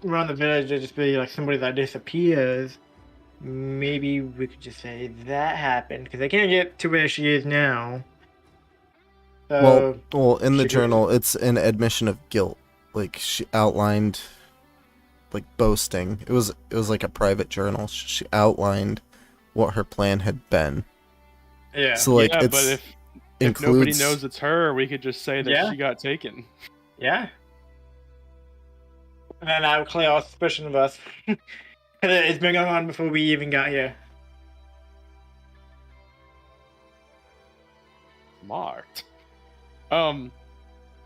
S5: around the village, there'd just be like somebody that disappears. Maybe we could just say that happened because I can't get to where she is now. So
S1: Well, in the
S5: she could-
S1: journal, it's an admission of guilt. Like she outlined, like boasting. It was like a private journal. She outlined what her plan had been.
S5: yeah.
S1: So like
S3: Yeah,
S1: it's
S3: but if
S1: includes.
S3: nobody knows it's her, we could just say that
S5: Yeah.
S3: she got taken.
S5: Yeah. And then I would clear all suspicion of us. It's been going on before we even got here.
S3: Marked.
S5: But
S3: I'm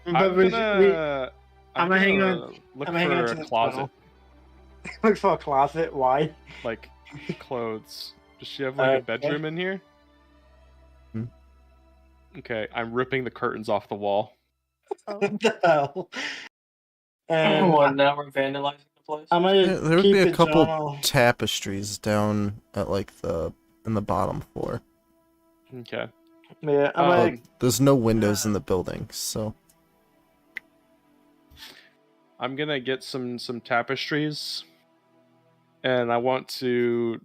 S5: I'm
S3: gonna
S5: hang on.
S3: look
S5: I'm hanging on
S3: for
S5: to
S3: a
S5: this
S3: closet,
S5: tunnel. Look for a closet. Why?
S3: like clothes. Does she have like a
S5: Okay.
S3: bedroom in here?
S1: Hmm.
S3: Okay, I'm ripping the curtains off the wall.
S4: oh.
S5: What the hell?
S2: Well, now we're vandalizing the place.
S5: I'm gonna
S1: Yeah, there would
S5: keep
S1: be a
S5: the
S1: couple
S5: journal.
S1: tapestries down at like in the bottom floor.
S3: Okay.
S5: Yeah, I'm
S3: Um,
S5: gonna.
S1: But there's no windows in the building, so
S3: I'm gonna get some tapestries, and I want to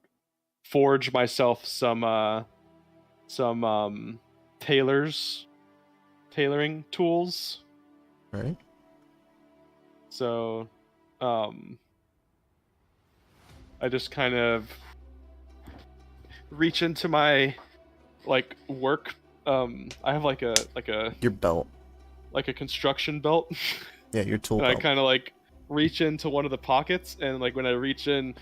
S3: forge myself some tailoring tools.
S1: right.
S3: So, I just kind of reach into my like work. I have like a
S1: Your belt.
S3: construction belt.
S1: Yeah, your tool
S3: And I
S1: belt.
S3: kind of like reach into one of the pockets, and like when I reach in,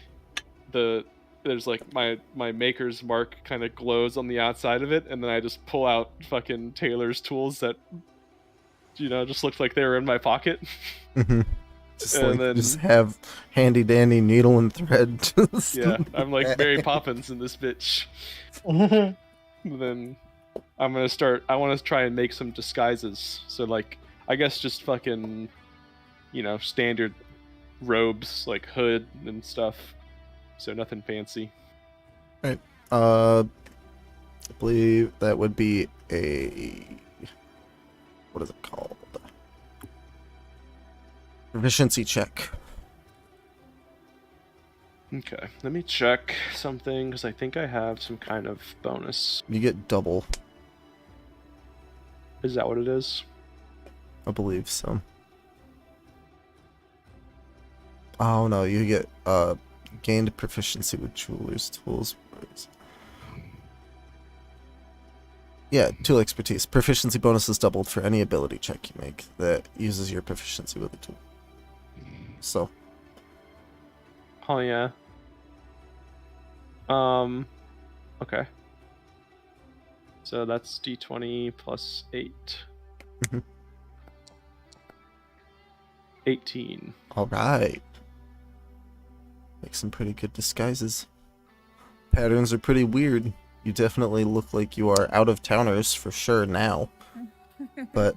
S3: there's like my maker's mark kind of glows on the outside of it, and then I just pull out fucking tailor's tools that just looked like they were in my pocket.
S1: Mm-hmm. Just
S3: And
S1: like
S3: then-
S1: just have handy dandy needle and thread. Just
S3: Yeah, I'm like Mary Poppins in this bitch.
S5: I'm
S3: Then I want to try and make some disguises. So like I guess just fucking standard robes, like hood and stuff. So nothing fancy.
S1: I believe that would be what is it called? Proficiency check.
S3: Okay, let me check something because I think I have some kind of bonus.
S1: You get double,
S3: Is that what it is?
S1: I believe so. Oh no, you get gained proficiency with jeweler's tools. Yeah, tool expertise. Proficiency bonus is doubled for any ability check you make that uses your proficiency with a tool. So,
S3: Oh yeah. Okay. So that's D20 plus 8.
S1: Mhm.
S3: 18.
S1: alright. Make some pretty good disguises. Patterns are pretty weird. You definitely look like you are out of towners for sure now. But,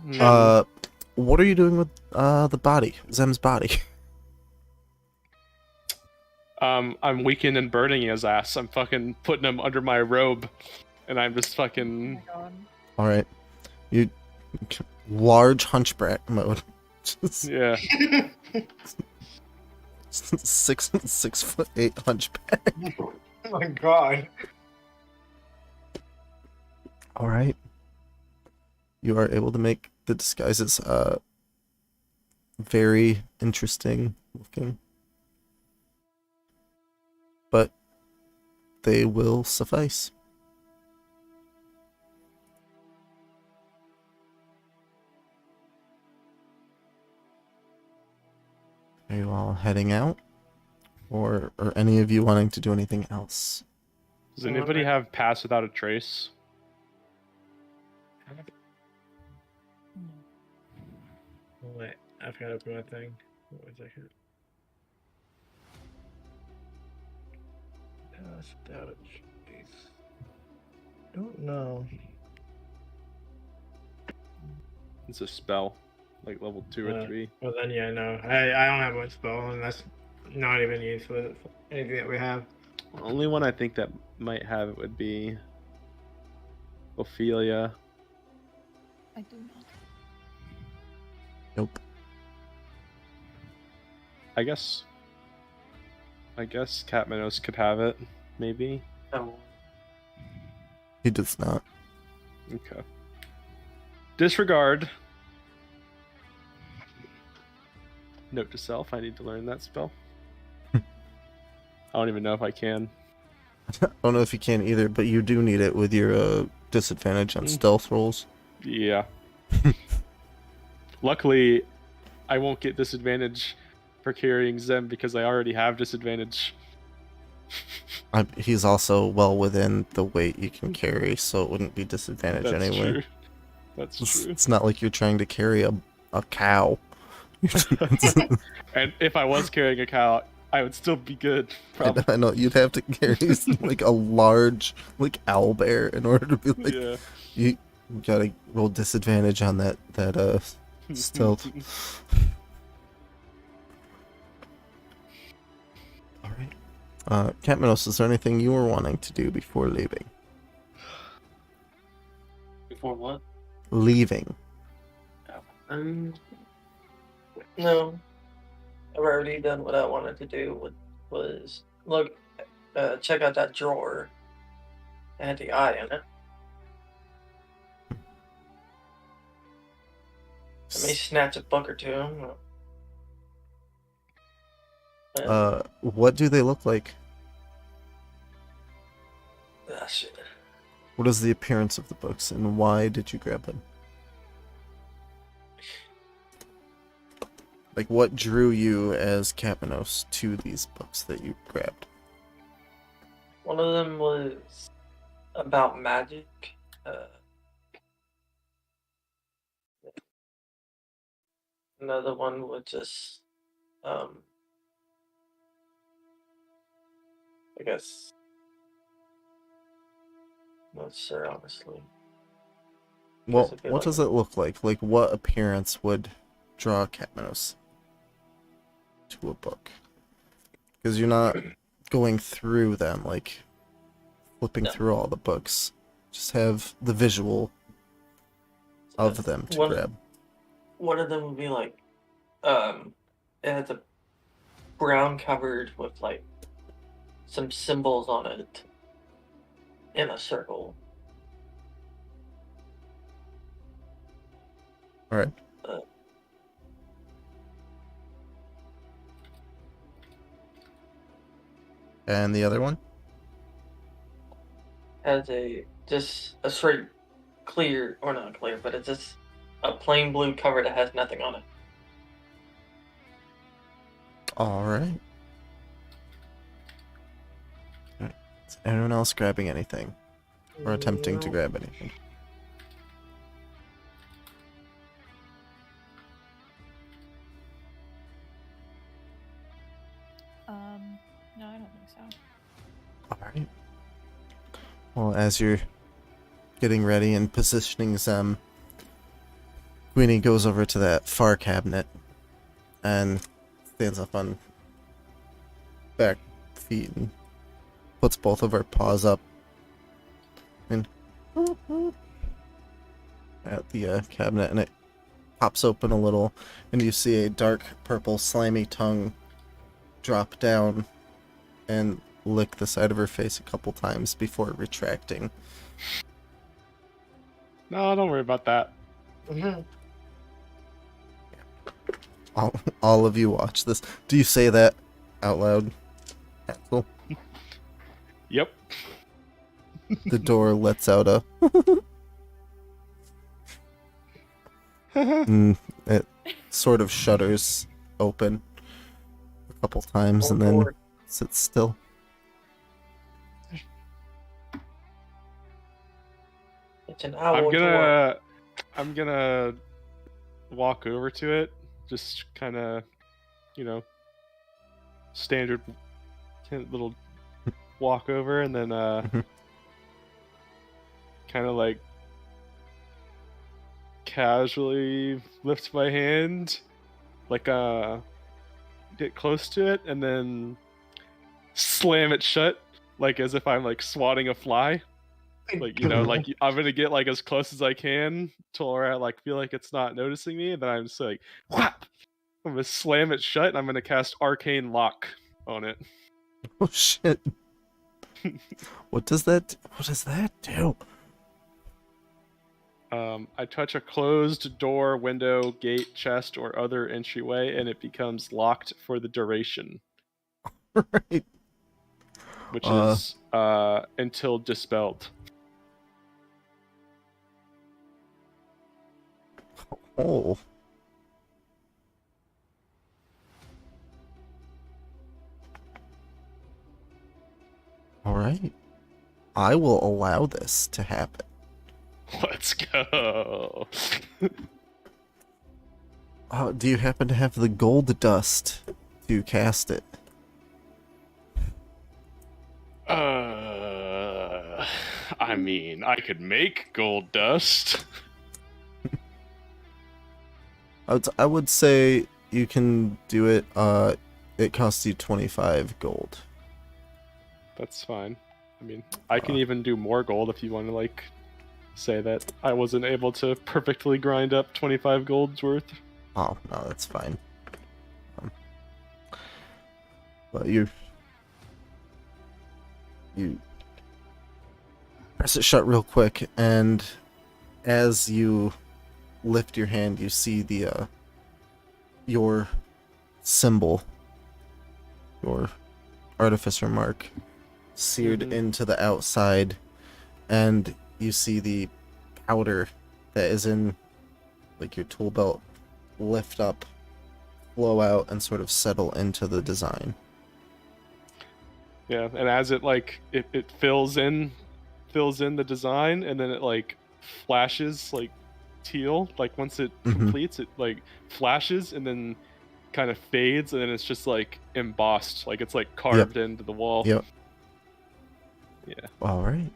S1: what are you doing with, the body? Zem's body?
S3: I'm weakening and burning his ass. I'm fucking putting him under my robe, and I'm just
S4: Oh
S3: fucking.
S4: my god.
S1: Alright. You... Large hunchback mode. Just
S3: Yeah.
S1: 6'8" hunchback.
S5: Oh my god.
S1: Alright. You are able to make the disguises very interesting looking. But they will suffice. Are you all heading out? Or are any of you wanting to do anything else?
S3: Does anybody have Pass Without a Trace?
S5: Wait, I've got to open my thing. Wait a second. Pass without a trace. Don't know.
S3: It's a spell, like level 2 or 3.
S5: Well then, yeah, no. I don't have one spell, and that's not even used for anything that we have.
S3: The only one I think that might have it would be Ophelia.
S4: I do not.
S1: Nope.
S3: I guess Catmanos could have it, maybe.
S2: Oh,
S1: He does not.
S3: Okay. Disregard. Note to self, I need to learn that spell. I don't even know if I can.
S1: I don't know if you can either, but you do need it with your disadvantage on stealth rolls.
S3: Yeah. Luckily, I won't get disadvantage for carrying Zem because I already have disadvantage.
S1: He's also well within the weight you can carry, so it wouldn't be disadvantage
S3: That's
S1: anyway.
S3: true. That's true.
S1: It's not like you're trying to carry a cow.
S3: And if I was carrying a cow, I would still be good. Probably.
S1: I know you'd have to carry like a large like owl bear in order to be like
S3: Yeah.
S1: you gotta roll disadvantage on that stealth. All right. Catmanos, is there anything you were wanting to do before leaving?
S2: before what?
S1: Leaving.
S2: No. I've already done what I wanted to do. Was look, check out that drawer. It had the eye in it. I may snatch a book or two.
S1: What do they look like?
S2: Ah, shit.
S1: What is the appearance of the books, and why did you grab them? Like, what drew you as Catmanos to these books that you grabbed?
S2: One of them was about magic. Another one was just, I guess, not sure, honestly.
S1: Well,
S2: Does it feel
S1: what
S2: like
S1: does it look like? Like, what appearance would draw Catmanos to a book? Because you're not going through them, like, flipping
S2: No.
S1: through all the books. Just have the visual of them to grab.
S2: One of them would be like, it has a brown covered with like some symbols on it in a circle.
S1: Alright. And the other one?
S2: Has just a straight clear, or not clear, but it's just a plain blue cover that has nothing on it.
S1: Alright. Is anyone else grabbing anything? Or attempting to grab anything?
S4: No, I don't think so.
S1: Alright. Well, as you're getting ready and positioning them, Queenie goes over to that far cabinet and stands up on back feet and puts both of her paws up and at the cabinet, and it pops open a little, and you see a dark purple slimy tongue drop down and lick the side of her face a couple times before retracting.
S3: No, don't worry about that.
S2: Mm-hmm.
S1: all of you watch this. Do you say that out loud? Axel?
S3: Yep.
S1: The door lets out a it sort of shudders open a couple times and then sits still.
S2: It's an owl door.
S3: I'm gonna walk over to it, just kind of, standard little walk over, and then kind of like casually lift my hand, like get close to it, and then slam it shut, like as if I'm like swatting a fly. Like, like I'm gonna get like as close as I can to where I like feel like it's not noticing me, and then I'm just like, whap! I'm gonna slam it shut, and I'm gonna cast Arcane Lock on it.
S1: Oh shit! What does that do?
S3: I touch a closed door, window, gate, chest, or other entryway, and it becomes locked for the duration,
S1: Right.
S3: which is until dispelled.
S1: Oh. All right. I will allow this to happen.
S3: Let's go.
S1: Do you happen to have the gold dust to cast it?
S3: I mean, I could make gold dust.
S1: I would say you can do it. It costs you 25 gold.
S3: That's fine. I mean, I can even do more gold if you want to, like, say that I wasn't able to perfectly grind up 25 gold's worth.
S1: Oh, no, that's fine. But you press it shut real quick, and as you lift your hand, you see the your symbol, your artificer mark, seared into the outside, and you see the powder that is in like your tool belt lift up, flow out, and sort of settle into the design.
S3: Yeah, and as it like it fills in the design, and then it like flashes like teal, like once it completes, it like flashes and then kind of fades, and then it's just like embossed, like it's like carved into the wall.
S1: Yep.
S3: Yeah.
S1: All right.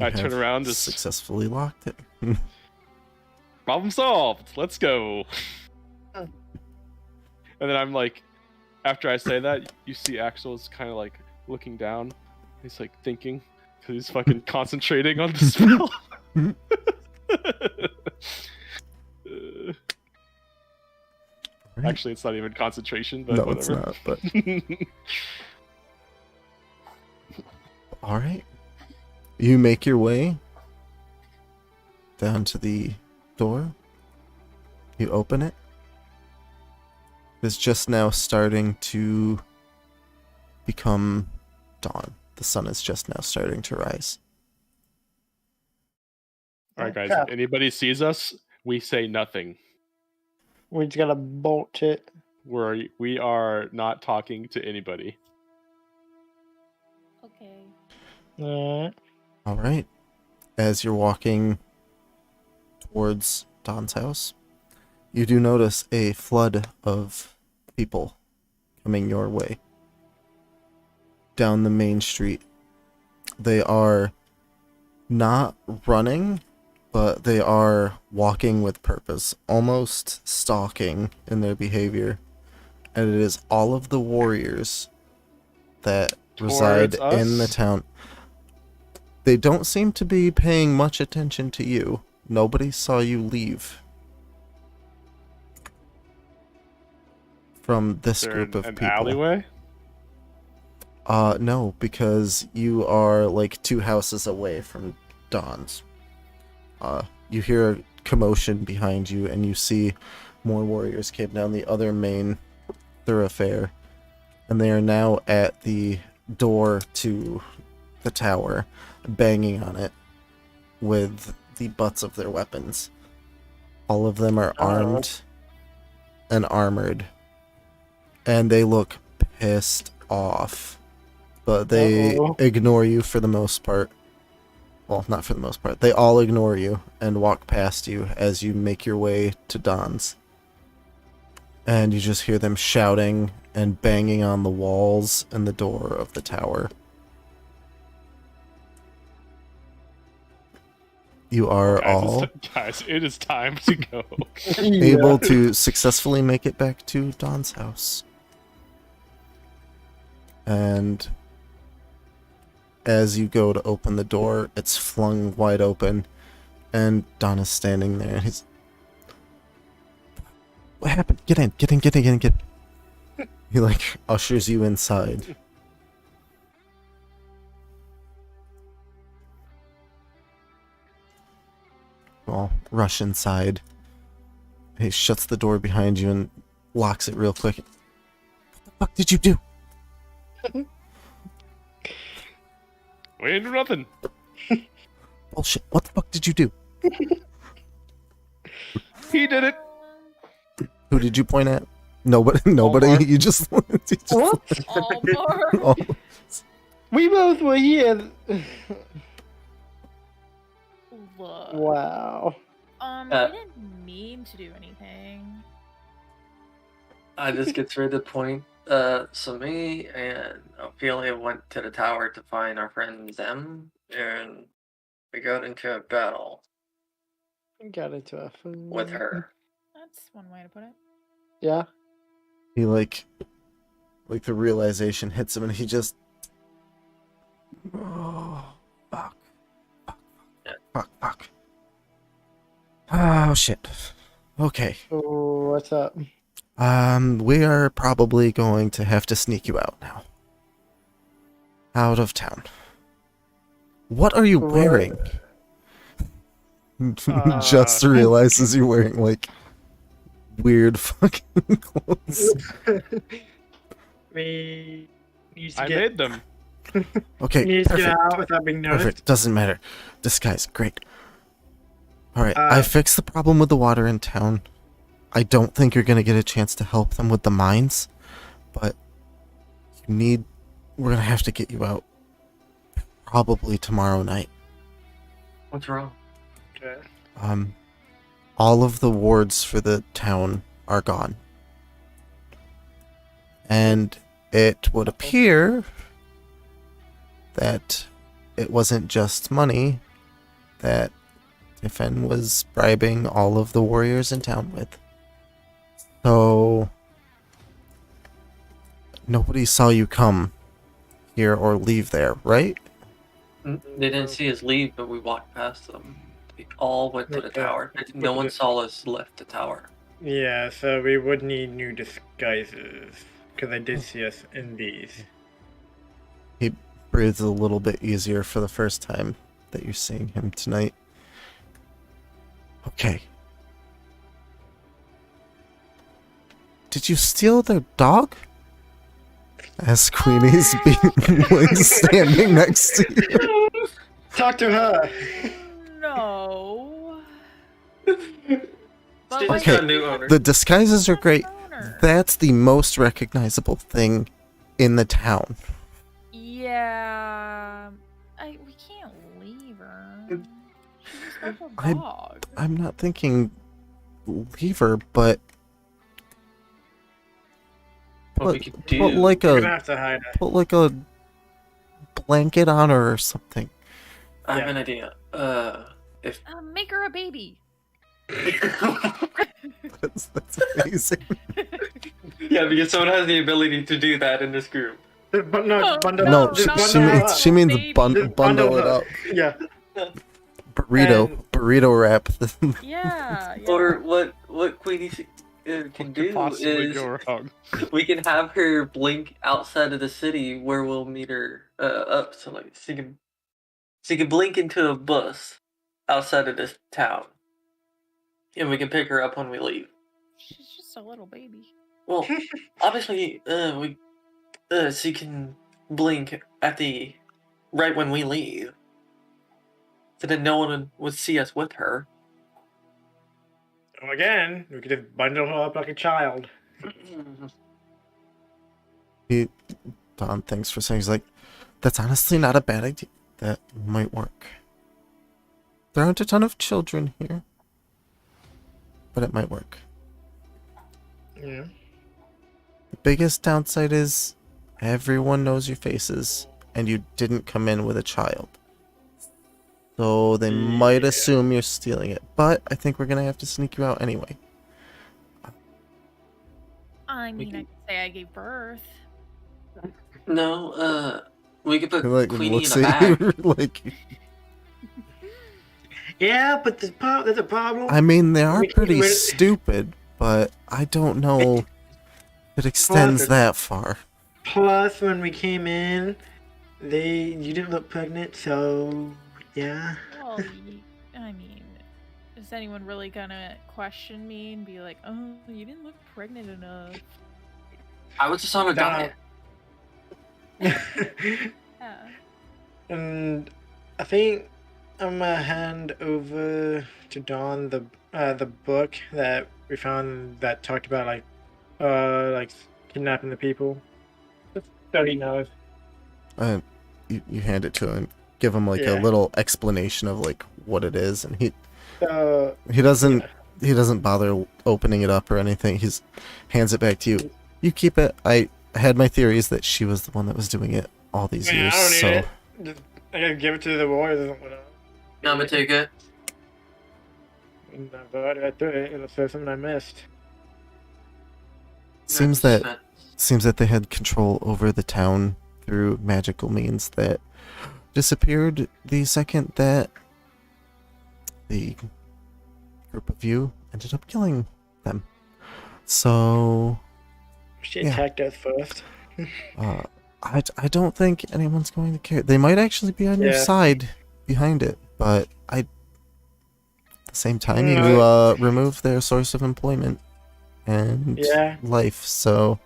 S3: I turn around, just
S1: successfully locked it.
S3: problem solved. Let's go. And then I'm like, after I say that, you see Axel's kind of like looking down. He's like thinking, because he's fucking concentrating on the spell. Actually, it's not even concentration, but
S1: no,
S3: whatever.
S1: it's not. But all right, you make your way down to the door. You open it. It's just now starting to become dawn. The sun is just now starting to rise.
S3: All right, guys. If anybody sees us, we say nothing.
S5: We just gotta bolt it.
S3: We are not talking to anybody.
S4: Okay.
S5: Alright.
S1: All right. As you're walking towards Don's house, you do notice a flood of people coming your way down the main street. They are not running, but they are walking with purpose, almost stalking in their behavior. And it is all of the warriors that reside in the town. They don't seem to be paying much attention to you. Nobody saw you leave from this group of people.
S3: An alleyway?
S1: No, because you are like 2 houses away from Don's. You hear a commotion behind you, and you see more warriors came down the other main thoroughfare, and they are now at the door to the tower, banging on it with the butts of their weapons. All of them are armed and armored, and they look pissed off, but they ignore you for the most part. Well, not for the most part. They all ignore you and walk past you as you make your way to Don's. And you just hear them shouting and banging on the walls and the door of the tower. You are all
S3: guys, it is time to go.
S1: able to successfully make it back to Don's house. And as you go to open the door, it's flung wide open, and Don is standing there. He's, what happened? Get in, get in, get in, get in, get in. He like ushers you inside. Well, rush inside. He shuts the door behind you and locks it real quick. What the fuck did you do?
S3: We ain't do nothing.
S1: Bullshit. What the fuck did you do?
S3: He did it.
S1: Who did you point at? Nobody. Nobody.
S2: Omar.
S1: You just.
S5: What?
S4: Omar.
S5: We both were here.
S4: Look.
S5: Wow.
S4: We didn't mean to do anything.
S2: I just get straight to the point. So me and Ophelia went to the tower to find our friend Zem, and we got into a battle
S5: Got into a food.
S2: with her.
S4: That's one way to put it.
S5: Yeah.
S1: He like the realization hits him, and he just. Oh, fuck. Fuck. Oh shit. Okay.
S5: Oh, what's up?
S1: We are probably going to have to sneak you out now. Out of town. What are you wearing? Just realizes you're wearing, like, weird fucking clothes.
S5: We need to
S3: I
S5: get,
S3: made them.
S1: Okay,
S5: we need to get
S1: perfect.
S5: out without being noticed.
S1: Perfect. Doesn't matter. Disguise, great. Alright,
S5: Uh,
S1: I fixed the problem with the water in town. I don't think you're gonna get a chance to help them with the mines, but we're gonna have to get you out probably tomorrow night.
S2: What's wrong?
S5: Okay.
S1: All of the wards for the town are gone. And it would appear that it wasn't just money that Tiffen was bribing all of the warriors in town with. So nobody saw you come here or leave there, right?
S2: They didn't see us leave, but we walked past them. We all went to the
S5: Okay.
S2: tower. No one saw us left the tower.
S5: Yeah, so we would need new disguises because I did see us in these.
S1: He breathes a little bit easier for the first time that you're seeing him tonight. Okay. Did you steal their dog? As Queenie's like standing next to you.
S5: Talk to her.
S4: No.
S2: They
S4: But
S2: just
S4: like,
S2: got a new owner.
S1: The disguises are great.
S4: owner.
S1: That's the most recognizable thing in the town.
S4: Yeah. We can't leave her. She's just got
S1: I-
S4: a dog.
S1: I'm not thinking leave her, but
S2: What we could do.
S1: put like
S5: We're gonna
S1: a
S5: have to hide her.
S1: put like a blanket on her or something.
S2: I have
S5: yeah.
S2: an idea. If
S4: Make her a baby.
S1: That's amazing.
S2: yeah, because someone has the ability to do that in this group.
S5: But no, bundle
S1: No,
S5: up.
S1: she,
S5: Just
S1: she
S5: bundle
S1: means
S5: up.
S1: she means
S4: Baby.
S5: Just
S1: bundle it
S5: her.
S1: up.
S5: Yeah.
S1: Burrito wrap.
S4: Yeah.
S2: Or what Queenie can
S3: What
S2: do
S3: could possibly
S2: is
S3: go wrong?
S2: we can have her blink outside of the city where we'll meet her up, so like she can blink into a bus outside of this town, and we can pick her up when we leave.
S4: She's just a little baby.
S2: Well, obviously, she can blink at the right when we leave, so that no one would see us with her.
S5: Well, again, we could just bundle her up like a child.
S1: Don thanks for saying, he's like, that's honestly not a bad idea. That might work. There aren't a ton of children here, but it might work.
S5: Yeah.
S1: The biggest downside is everyone knows your faces, and you didn't come in with a child. So they might assume you're stealing it, but I think we're gonna have to sneak you out anyway.
S4: I mean, I could say I gave birth.
S2: No, we could put
S1: Like,
S2: Queenie in
S1: looks
S2: a
S1: at
S2: bag.
S1: you like,
S5: Yeah, but there's a problem.
S1: I mean, they are
S5: We-
S1: pretty
S5: we-
S1: stupid, but I don't know if it extends that far.
S5: Plus, when we came in, you didn't look pregnant, so yeah.
S4: Well, I mean, is anyone really gonna question me and be like, "Oh, you didn't look pregnant enough"?
S2: I was just on a diet.
S4: Yeah.
S5: And I think I'm gonna hand over to Dawn the book that we found that talked about like kidnapping the people. Just so he knows.
S1: You hand it to him, give him like a
S5: Yeah.
S1: little explanation of like what it is, and he
S5: So
S1: doesn't bother opening it up or anything. He's hands it back to you. You keep it. I had my theories that she was the one that was doing it all these years.
S5: I don't need
S1: So
S5: it. Just, I gotta give it to the warriors.
S2: I'm gonna take it.
S5: But I threw it. It'll say something I missed.
S1: seems that they had control over the town through magical means that disappeared the second that the group of you ended up killing them. So
S5: She
S1: Yeah.
S5: attacked us first.
S1: I don't think anyone's going to care. They might actually be on your
S5: Yeah.
S1: side behind it, but at the same time, you remove their source of employment and
S5: Yeah.
S1: life. So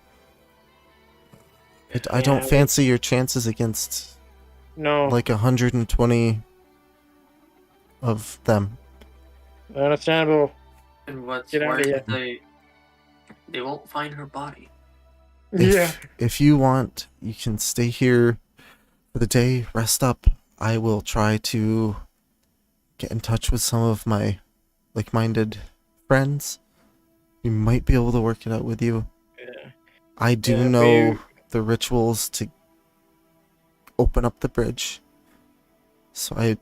S1: I don't
S5: Yeah,
S1: fancy your chances against
S5: No.
S1: like 120 of them.
S5: Understandable.
S2: And what's
S5: Get outta
S2: worse,
S5: here.
S2: they won't find her body.
S5: Yeah.
S1: If you want, you can stay here for the day, rest up. I will try to get in touch with some of my like-minded friends. We might be able to work it out with you.
S5: Yeah.
S1: I do
S5: Yeah,
S1: know the rituals to open up the bridge, so I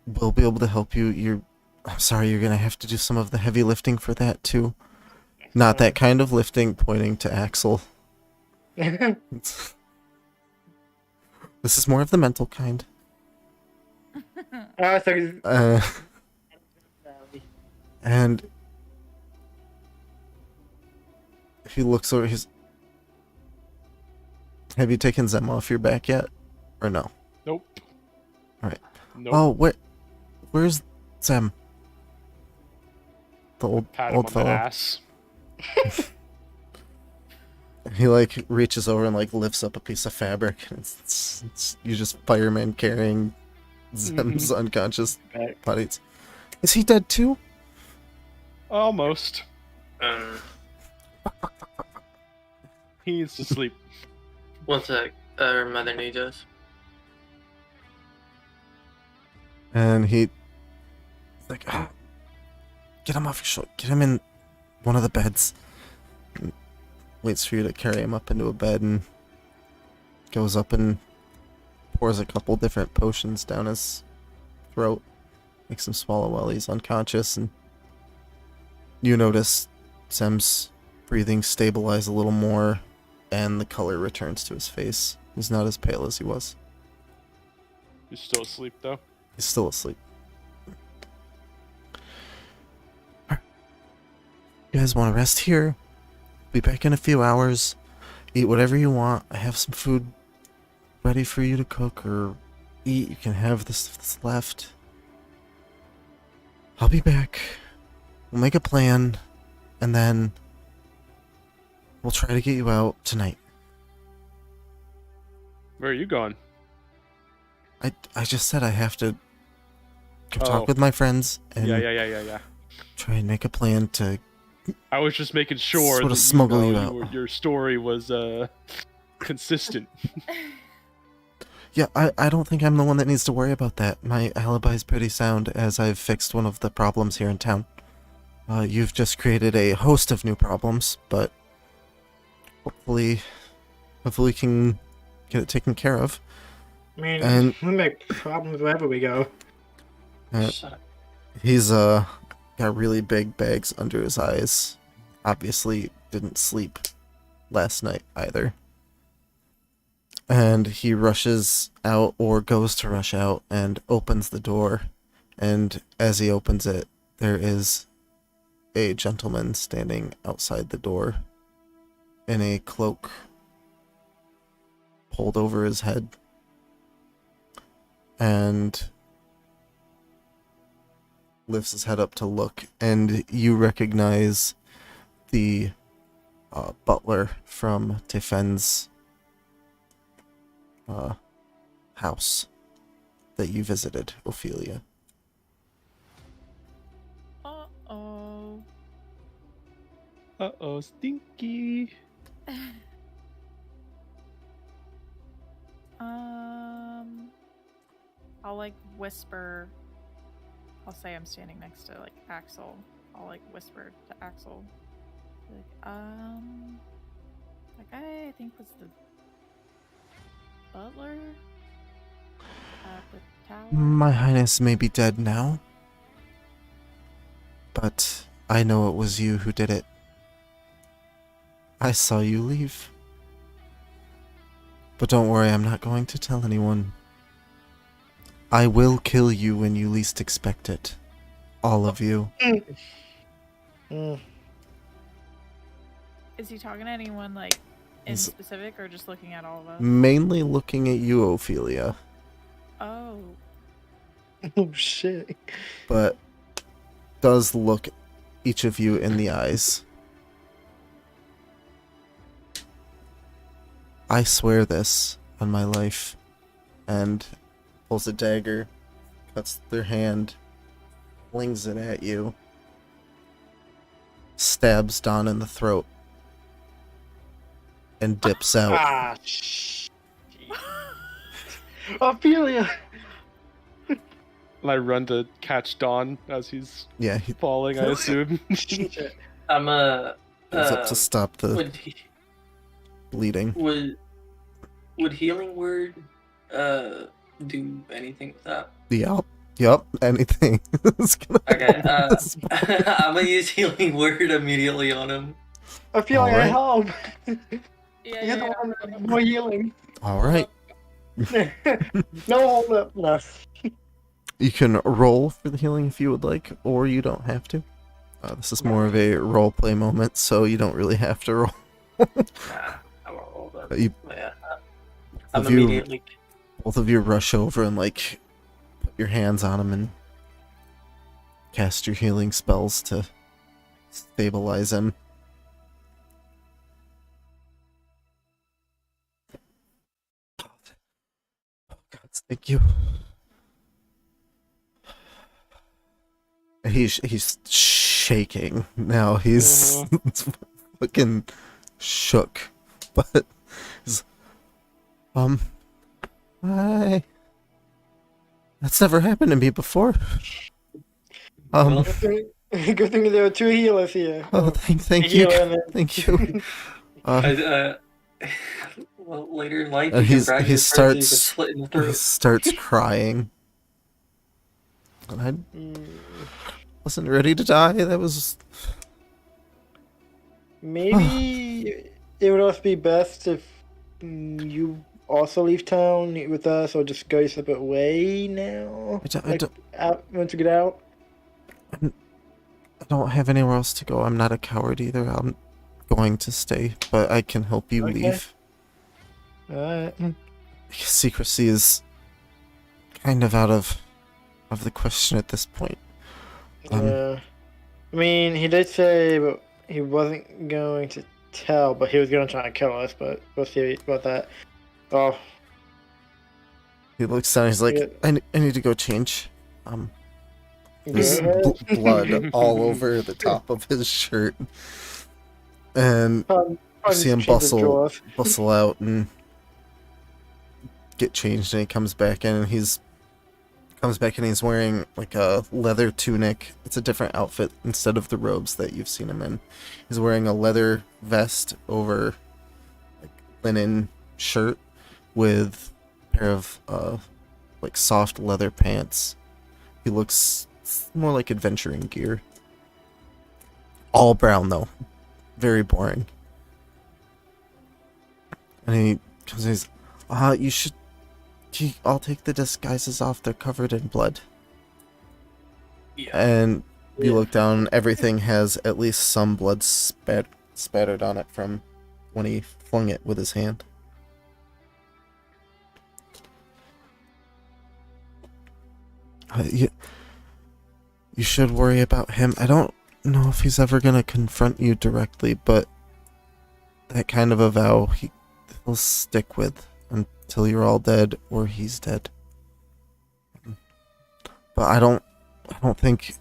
S1: will be able to help you. I'm sorry, you're gonna have to do some of the heavy lifting for that too. Not that kind of lifting, pointing to Axel. This is more of the mental kind.
S5: So he's...
S1: And he looks over. Have you taken Zem off your back yet, or no?
S3: Nope.
S1: Alright.
S3: Nope.
S1: Oh, where's Zem? The old
S3: Pat him
S1: old
S3: on
S1: fellow.
S3: the ass.
S1: He like reaches over and like lifts up a piece of fabric. And it's you just fireman carrying Zem's unconscious body. Is he dead too?
S3: Almost. He needs to sleep.
S2: One sec. Her mother needs us.
S1: And he's like, "Ah, get him off your shoulder. Get him in one of the beds." And waits for you to carry him up into a bed and goes up and pours a couple different potions down his throat. Makes him swallow while he's unconscious. And you notice Sem's breathing stabilize a little more and the color returns to his face. He's not as pale as he was.
S3: He's still asleep though.
S1: He's still asleep. You guys want to rest here? Be back in a few hours. Eat whatever you want. I have some food ready for you to cook or eat. You can have the stuff that's left. I'll be back. We'll make a plan. and then we'll try to get you out tonight.
S3: Where are you going?
S1: I just said I have to go
S3: Oh.
S1: talk with my friends and
S3: Yeah.
S1: try and make a plan to.
S3: I was just making sure
S1: Sort of
S3: that
S1: smuggle you out.
S3: your story was consistent.
S1: Yeah, I don't think I'm the one that needs to worry about that. My alibi's pretty sound, as I've fixed one of the problems here in town. You've just created a host of new problems, but hopefully we can get it taken care of.
S5: I mean,
S1: And-
S5: we make problems wherever we go.
S2: Shut up.
S1: He's got really big bags under his eyes. Obviously didn't sleep last night either. And he rushes out, or goes to rush out, and opens the door. And as he opens it, there is a gentleman standing outside the door in a cloak pulled over his head. And lifts his head up to look, and you recognize the butler from Tefen's house that you visited, Ophelia.
S4: Uh-oh.
S3: Uh-oh, stinky.
S4: I'll like whisper. I'll say I'm standing next to like Axel. I'll like whisper to Axel. Like, that guy I think was the butler at the tower.
S1: My Highness may be dead now, but I know it was you who did it. I saw you leave. But don't worry, I'm not going to tell anyone. I will kill you when you least expect it. All of you.
S5: Mm.
S4: Is he talking to anyone like in
S1: Is-
S4: specific or just looking at all of us?
S1: Mainly looking at you, Ophelia.
S4: Oh.
S5: Oh shit.
S1: But does look each of you in the eyes. I swear this on my life. And pulls a dagger, cuts their hand, flings it at you, stabs Don in the throat, and dips out.
S5: Ah, Ophelia.
S3: And I run to catch Don as he's
S1: Yeah, he
S3: falling, I assume.
S5: Shit.
S2: I'm
S1: goes up to stop the
S2: would
S1: bleeding.
S2: would healing word do anything with that?
S1: Yup, anything. It's gonna
S2: Okay,
S1: help this.
S2: I'm gonna use healing word immediately on him.
S5: Ophelia, I
S1: Alright.
S5: help.
S4: Yeah,
S5: You're the one with more healing.
S1: Alright,
S5: No, hold up. No.
S1: you can roll for the healing if you would like, or you don't have to. This is more of a role play moment, so you don't really have to roll.
S2: Nah, I won't roll that.
S1: But you,
S2: Yeah, I'm
S1: If you-
S2: immediately.
S1: both of you rush over and like put your hands on him and cast your healing spells to stabilize him. Oh God, thank you. He's shaking now. He's fucking shook, but he's, hi. That's never happened to me before.
S2: Well,
S5: Good thing there are two healers here.
S1: Oh, thank
S5: A
S1: you,
S5: healer and a-
S1: thank you.
S2: well, later in life,
S1: And
S2: you can brag
S1: he
S2: your friends that you can
S1: starts
S2: slit in the
S1: he
S2: throat.
S1: starts crying. And I
S5: Mm,
S1: wasn't ready to die. That was
S5: Maybe it would also be best if you also leave town with us, or just go your separate way now.
S1: I don't
S5: Out once you get out.
S1: I don't have anywhere else to go. I'm not a coward either. I'm going to stay, but I can help you
S5: Okay.
S1: leave.
S5: Alright.
S1: Secrecy is kind of out of the question at this point.
S5: Yeah. I mean, he did say he wasn't going to tell, but he was going to try and kill us. But we'll see about that. Oh,
S1: He looks down. He's like,
S5: Yeah.
S1: I need to go change. There's
S5: good.
S1: blood all over the top of his shirt, and you see him bustle out and get changed, and he comes back in, and he's wearing like a leather tunic. It's a different outfit instead of the robes that you've seen him in. He's wearing a leather vest over like linen shirt with a pair of like soft leather pants. He looks more like adventuring gear. All brown though. Very boring. And he comes and he's, you should I'll take the disguises off. They're covered in blood.
S2: Yeah.
S1: And you look down, everything has at least some blood spattered on it from when he flung it with his hand. You should worry about him. I don't know if he's ever gonna confront you directly, but that kind of a vow he'll stick with until you're all dead or he's dead. But I don't think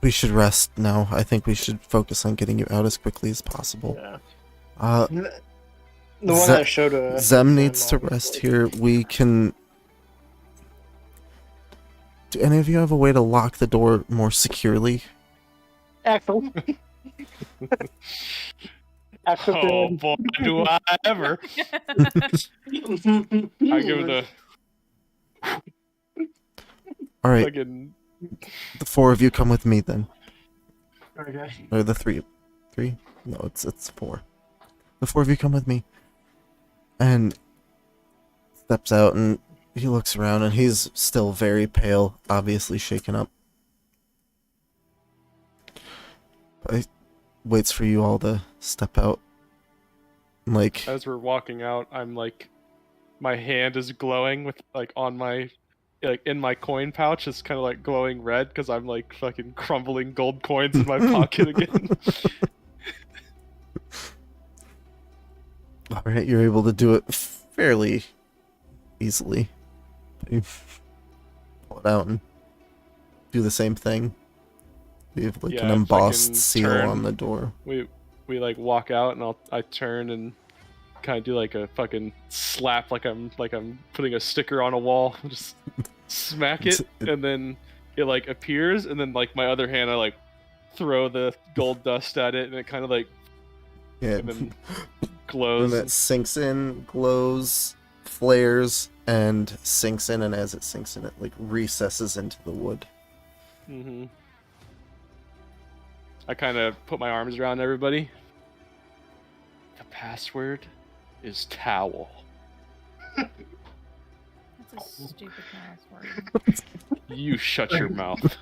S1: we should rest now. I think we should focus on getting you out as quickly as possible.
S5: Yeah. The one that showed us.
S1: Zem needs to rest here. We can. Do any of you have a way to lock the door more securely?
S5: Axel.
S3: Oh boy, do I ever! I give the
S1: All right,
S3: fucking.
S1: the four of you come with me then,
S5: Okay.
S1: or the three? No, it's four. The four of you come with me, and steps out and he looks around and he's still very pale, obviously shaken up. But he waits for you all to step out. Like,
S3: As we're walking out, I'm like, my hand is glowing with like on my, like in my coin pouch. It's kind of like glowing red because I'm like fucking crumbling gold coins in my pocket again.
S1: all right, you're able to do it fairly easily. You pull it out and do the same thing. You have like
S3: Yeah,
S1: an
S3: I
S1: embossed
S3: fucking
S1: seal
S3: turn.
S1: on the door.
S3: We like walk out and I turn and kind of do like a fucking slap, like I'm putting a sticker on a wall, just smack it, and then it like appears, and then like my other hand I like throw the gold dust at it, and it kind of like
S1: Yeah,
S3: and then
S1: and
S3: glows.
S1: it sinks in, glows, flares, and sinks in, and as it sinks in, it like recesses into the wood.
S3: Mm-hmm. I kind of put my arms around everybody. The password is towel.
S4: That's a stupid password.
S3: You shut your mouth.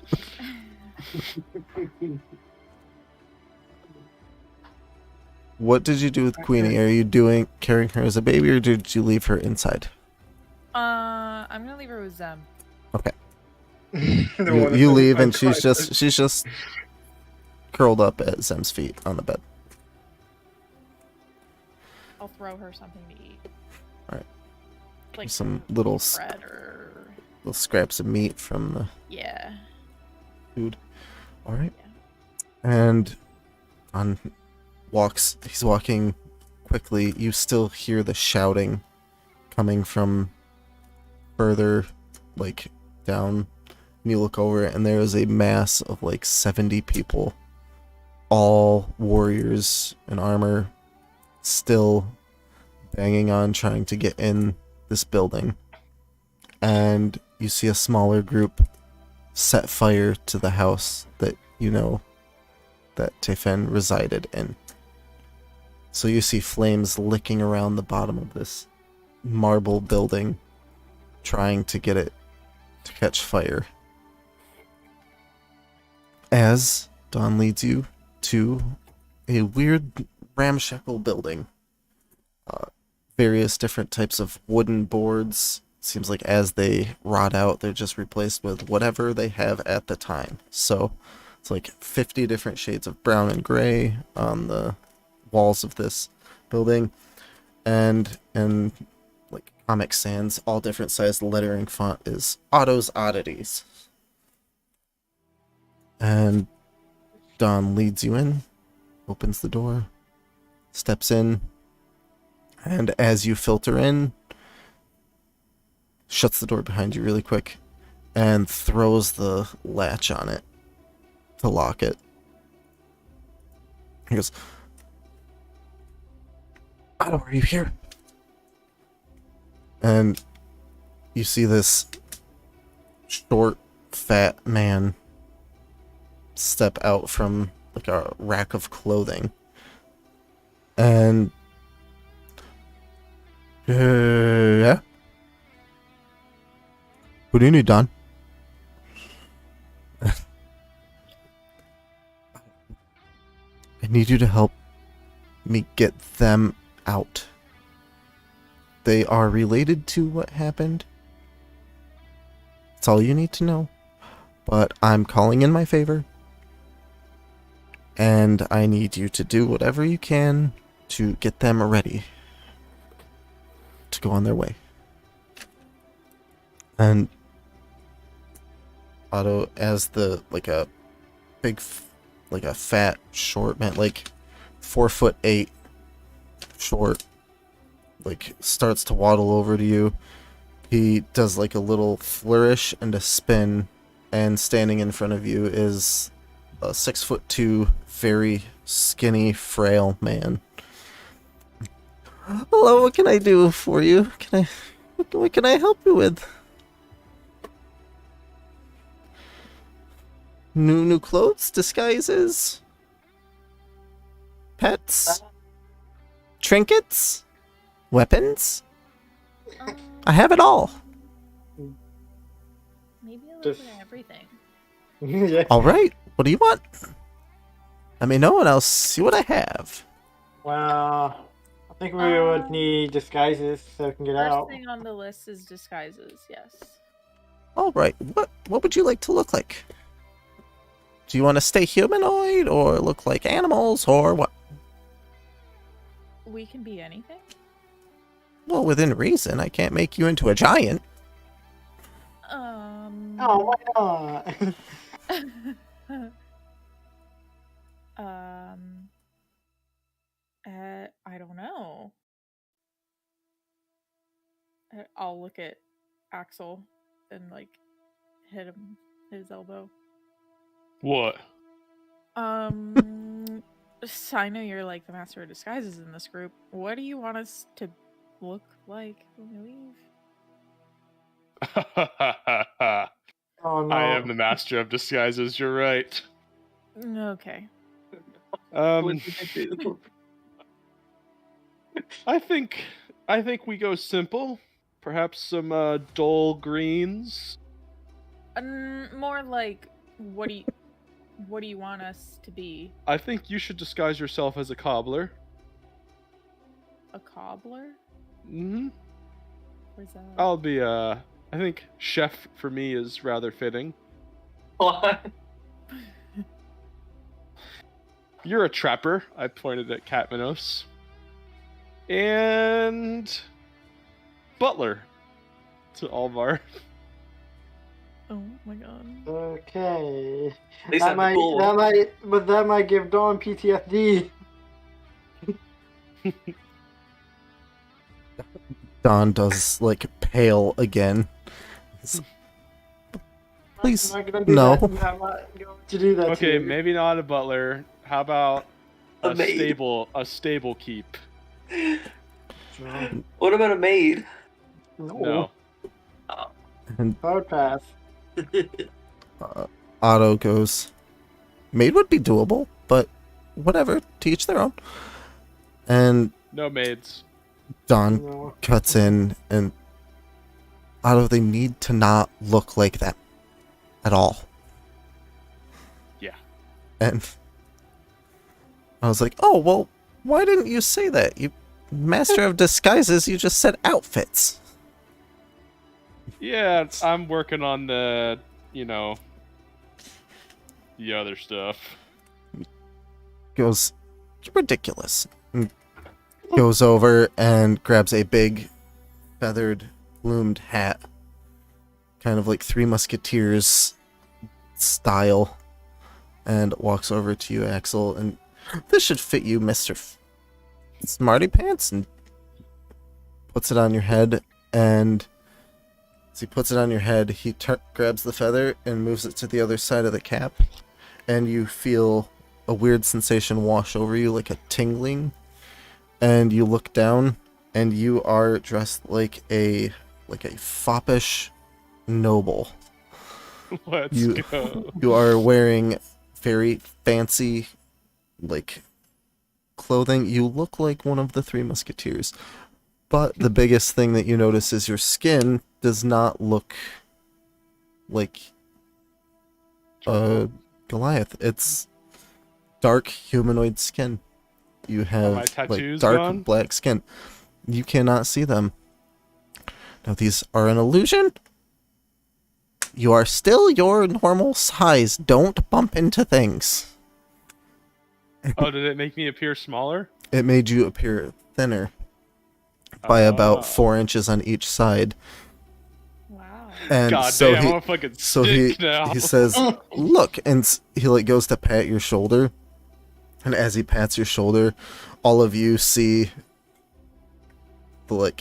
S1: What did you do with Queenie? Are you carrying her as a baby, or did you leave her inside?
S4: I'm gonna leave her with Zem.
S1: You leave, and she's just curled up at Zem's feet on the bed.
S4: I'll throw her something to eat.
S1: Alright.
S4: Like
S1: Some little
S4: bread or
S1: scraps of meat from the
S4: yeah.
S1: food. All right.
S4: Yeah.
S1: And he's walking quickly. You still hear the shouting coming from further, like, down. And you look over, and there is a mass of like 70 people, all warriors in armor, still banging on, trying to get in this building. And you see a smaller group set fire to the house that you know that Tefen resided in. So you see flames licking around the bottom of this marble building, trying to get it to catch fire. As Dawn leads you to a weird ramshackle building. Various different types of wooden boards. Seems like as they rot out, they're just replaced with whatever they have at the time. So It's like 50 different shades of brown and gray on the walls of this building. And like Comic Sans, all different sized lettering font is Otto's Oddities. And Don leads you in, opens the door, steps in, and as you filter in, shuts the door behind you really quick and throws the latch on it to lock it. He goes, Otto, are you here? And you see this short, fat man step out from like a rack of clothing. And yeah. What do you need, Don? I need you to help me get them out. They are related to what happened. That's all you need to know. But I'm calling in my favor. And I need you to do whatever you can to get them ready to go on their way. And Otto, as the, like a big, like a fat, short man, like 4'8" short, like starts to waddle over to you. He does like a little flourish and a spin, and standing in front of you is a 6'2", very skinny, frail man. Hello, what can I do for you? What can I help you with? New clothes, disguises, pets, trinkets, weapons. I have it all.
S4: Maybe a little
S5: Just-
S4: bit of everything.
S5: Yeah.
S1: All right. What do you want? Let me know and I'll see what I have.
S5: Well, I think we would need disguises so we can get
S4: First
S5: out.
S4: thing on the list is disguises. Yes.
S1: All right. What would you like to look like? Do you want to stay humanoid or look like animals or what?
S4: We can be anything.
S1: Well, within reason. I can't make you into a giant.
S5: Oh, why not?
S4: I don't know. I'll look at Axel and like hit him his elbow.
S3: What?
S4: I know you're like the master of disguises in this group. What do you want us to look like when we leave?
S5: Oh no.
S3: I am the master of disguises, you're right.
S4: Okay.
S2: What did I do?
S3: I think we go simple. Perhaps some dull greens.
S4: More like what do you want us to be?
S3: I think you should disguise yourself as a cobbler.
S4: A cobbler?
S3: Mm-hmm.
S4: Where's that?
S3: I'll be I think chef for me is rather fitting.
S2: What?
S3: You're a trapper. I pointed at Catmanos. And butler to Alvar.
S4: Oh my god.
S5: Okay.
S2: At least I'm
S5: That
S2: cool.
S5: might give Dawn PTSD.
S1: Don does like pale again. Please,
S5: I'm not gonna do
S1: no.
S5: that. I'm not going to do that. to
S3: Okay,
S5: you.
S3: maybe not a butler. How about
S2: A
S3: a
S2: maid.
S3: stable keep?
S2: What about a maid?
S3: No.
S1: And
S5: Hard pass.
S1: Otto goes, maid would be doable, but whatever, to each their own. And
S3: No maids.
S1: Don
S5: No.
S1: cuts in, and Otto, they need to not look like that at all.
S3: Yeah.
S1: And I was like, oh, well, why didn't you say that? You master of disguises, you just said outfits.
S3: Yeah, I'm working on the, the other stuff.
S1: Goes, "You're ridiculous." And goes over and grabs a big feathered plumed hat, kind of like Three Musketeers style, and walks over to you, Axel, and "This should fit you, Mr. Smarty Pants," and puts it on your head. And as he puts it on your head, he grabs the feather and moves it to the other side of the cap, and you feel a weird sensation wash over you, like a tingling, and you look down, and you are dressed like a foppish noble.
S3: Let's go.
S1: You are wearing very fancy, like, clothing. You look like one of the Three Musketeers. But the biggest thing that you notice is your skin does not look like Goliath. It's dark humanoid skin. You
S3: my
S1: have like
S3: tattoos
S1: dark
S3: gone?
S1: black skin. You cannot see them. Now these are an illusion. You are still your normal size. Don't bump into things.
S3: Oh, did it make me appear smaller?
S1: It made you appear thinner by about 4 inches on each side.
S4: Wow.
S1: And
S3: God
S1: so
S3: damn,
S1: he,
S3: I'm a fucking
S1: so he,
S3: stick now.
S1: he says, "Look," and he like goes to pat your shoulder. And as he pats your shoulder, all of you see the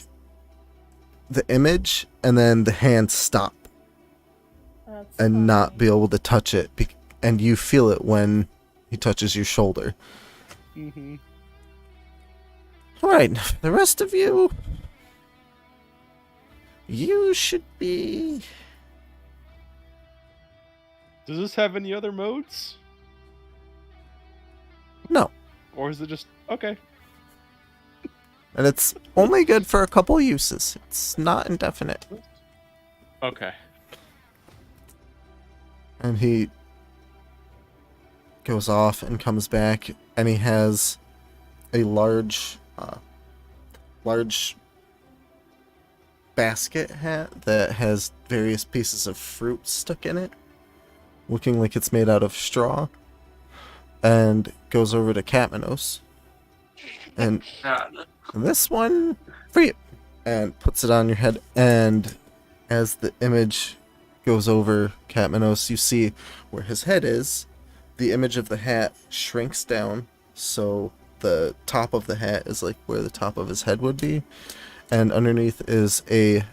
S1: image, and then the hand stop
S4: That's
S1: and not
S4: funny.
S1: be able to touch it. And you feel it when he touches your shoulder.
S3: Mhm.
S1: All right, the rest of you, you should be.
S3: Does this have any other modes?
S1: No.
S3: Or is it just okay?
S1: And it's only good for a couple uses. It's not indefinite.
S3: Okay.
S1: And he goes off and comes back, and he has a large basket hat that has various pieces of fruit stuck in it, looking like it's made out of straw, and goes over to Katmanos, and this one for you, and puts it on your head. And as the image goes over Katmanos, you see where his head is, the image of the hat shrinks down, so the top of the hat is like where the top of his head would be, and underneath is a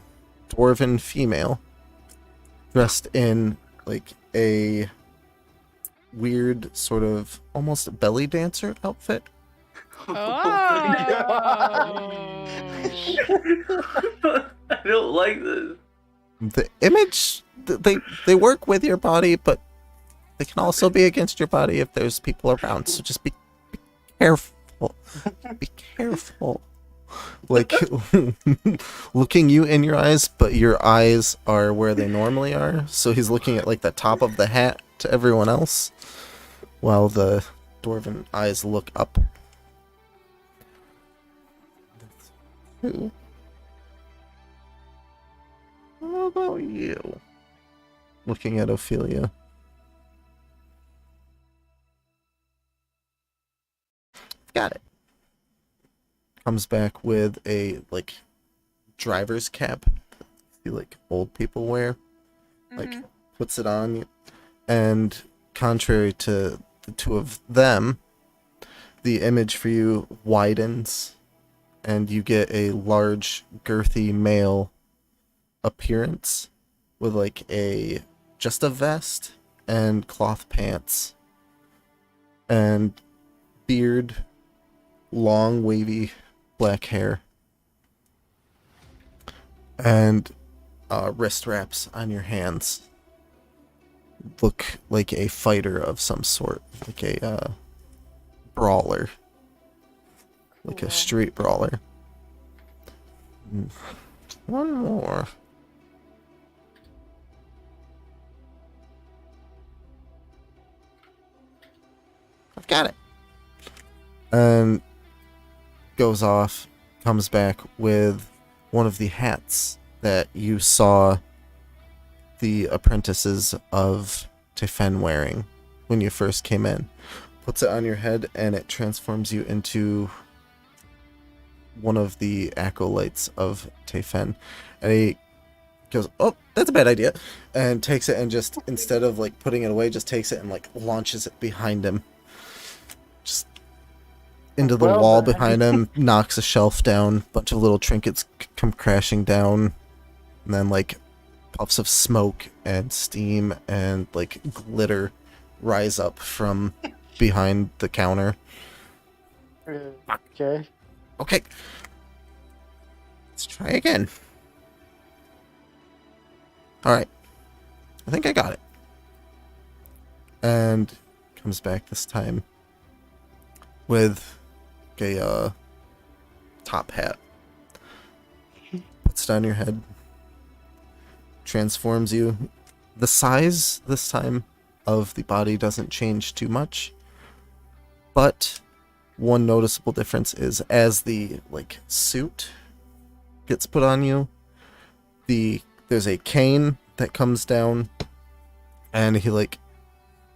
S1: dwarven female dressed in like a weird sort of almost belly dancer outfit.
S4: Oh.
S2: I don't like this.
S1: The image, they work with your body, but they can also be against your body if there's people around, so just be careful. Be careful. Like, looking you in your eyes, but your eyes are where they normally are, so he's looking at like the top of the hat to everyone else, while the dwarven eyes look up. Who? How about you? Looking at Ophelia. Got it. Comes back with a like driver's cap you like old people wear. Like puts it on, and contrary to the two of them, the image for you widens, and you get a large, girthy male appearance with like just a vest and cloth pants and beard, long, wavy black hair, and wrist wraps on your hands. Look like a fighter of some sort, like a brawler, like a
S4: Cool.
S1: street brawler. One more. I've got it. And goes off, comes back with one of the hats that you saw the apprentices of Tefen wearing when you first came in. Puts it on your head, and it transforms you into one of the acolytes of Teifen. And he goes, oh, that's a bad idea, and takes it and just, instead of like putting it away, just takes it and like launches it behind him. Just into the
S5: Well
S1: wall
S5: then.
S1: behind him, knocks a shelf down, bunch of little trinkets come crashing down, and then like puffs of smoke and steam and like glitter rise up from behind the counter.
S5: Okay.
S1: Okay. Let's try again. Alright. I think I got it. And comes back this time with a top hat. Puts it on your head. Transforms you. The size this time of the body doesn't change too much. But one noticeable difference is as the like suit gets put on you, there's a cane that comes down, and he like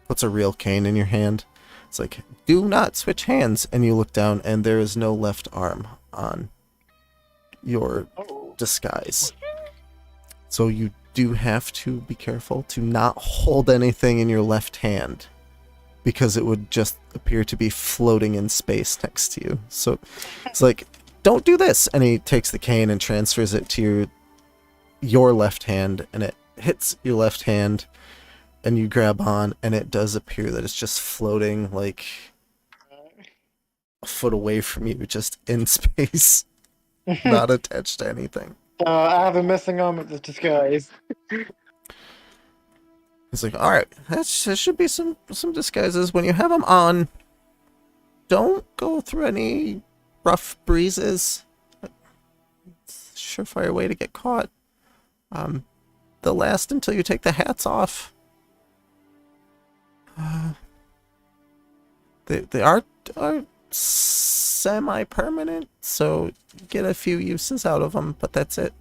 S1: puts a real cane in your hand. It's like, do not switch hands, and you look down and there is no left arm on your disguise. So you do have to be careful to not hold anything in your left hand, because it would just appear to be floating in space next to you. So it's like, don't do this. And he takes the cane and transfers it to your left hand, and it hits your left hand, and you grab on, and it does appear that it's just floating like a foot away from you, just in space, not attached to anything.
S5: I have a missing arm of the disguise.
S1: He's like, all right, there should be some disguises. When you have them on, don't go through any rough breezes. It's a surefire way to get caught. They'll last until you take the hats off. They are semi-permanent, so you get a few uses out of them, but that's it.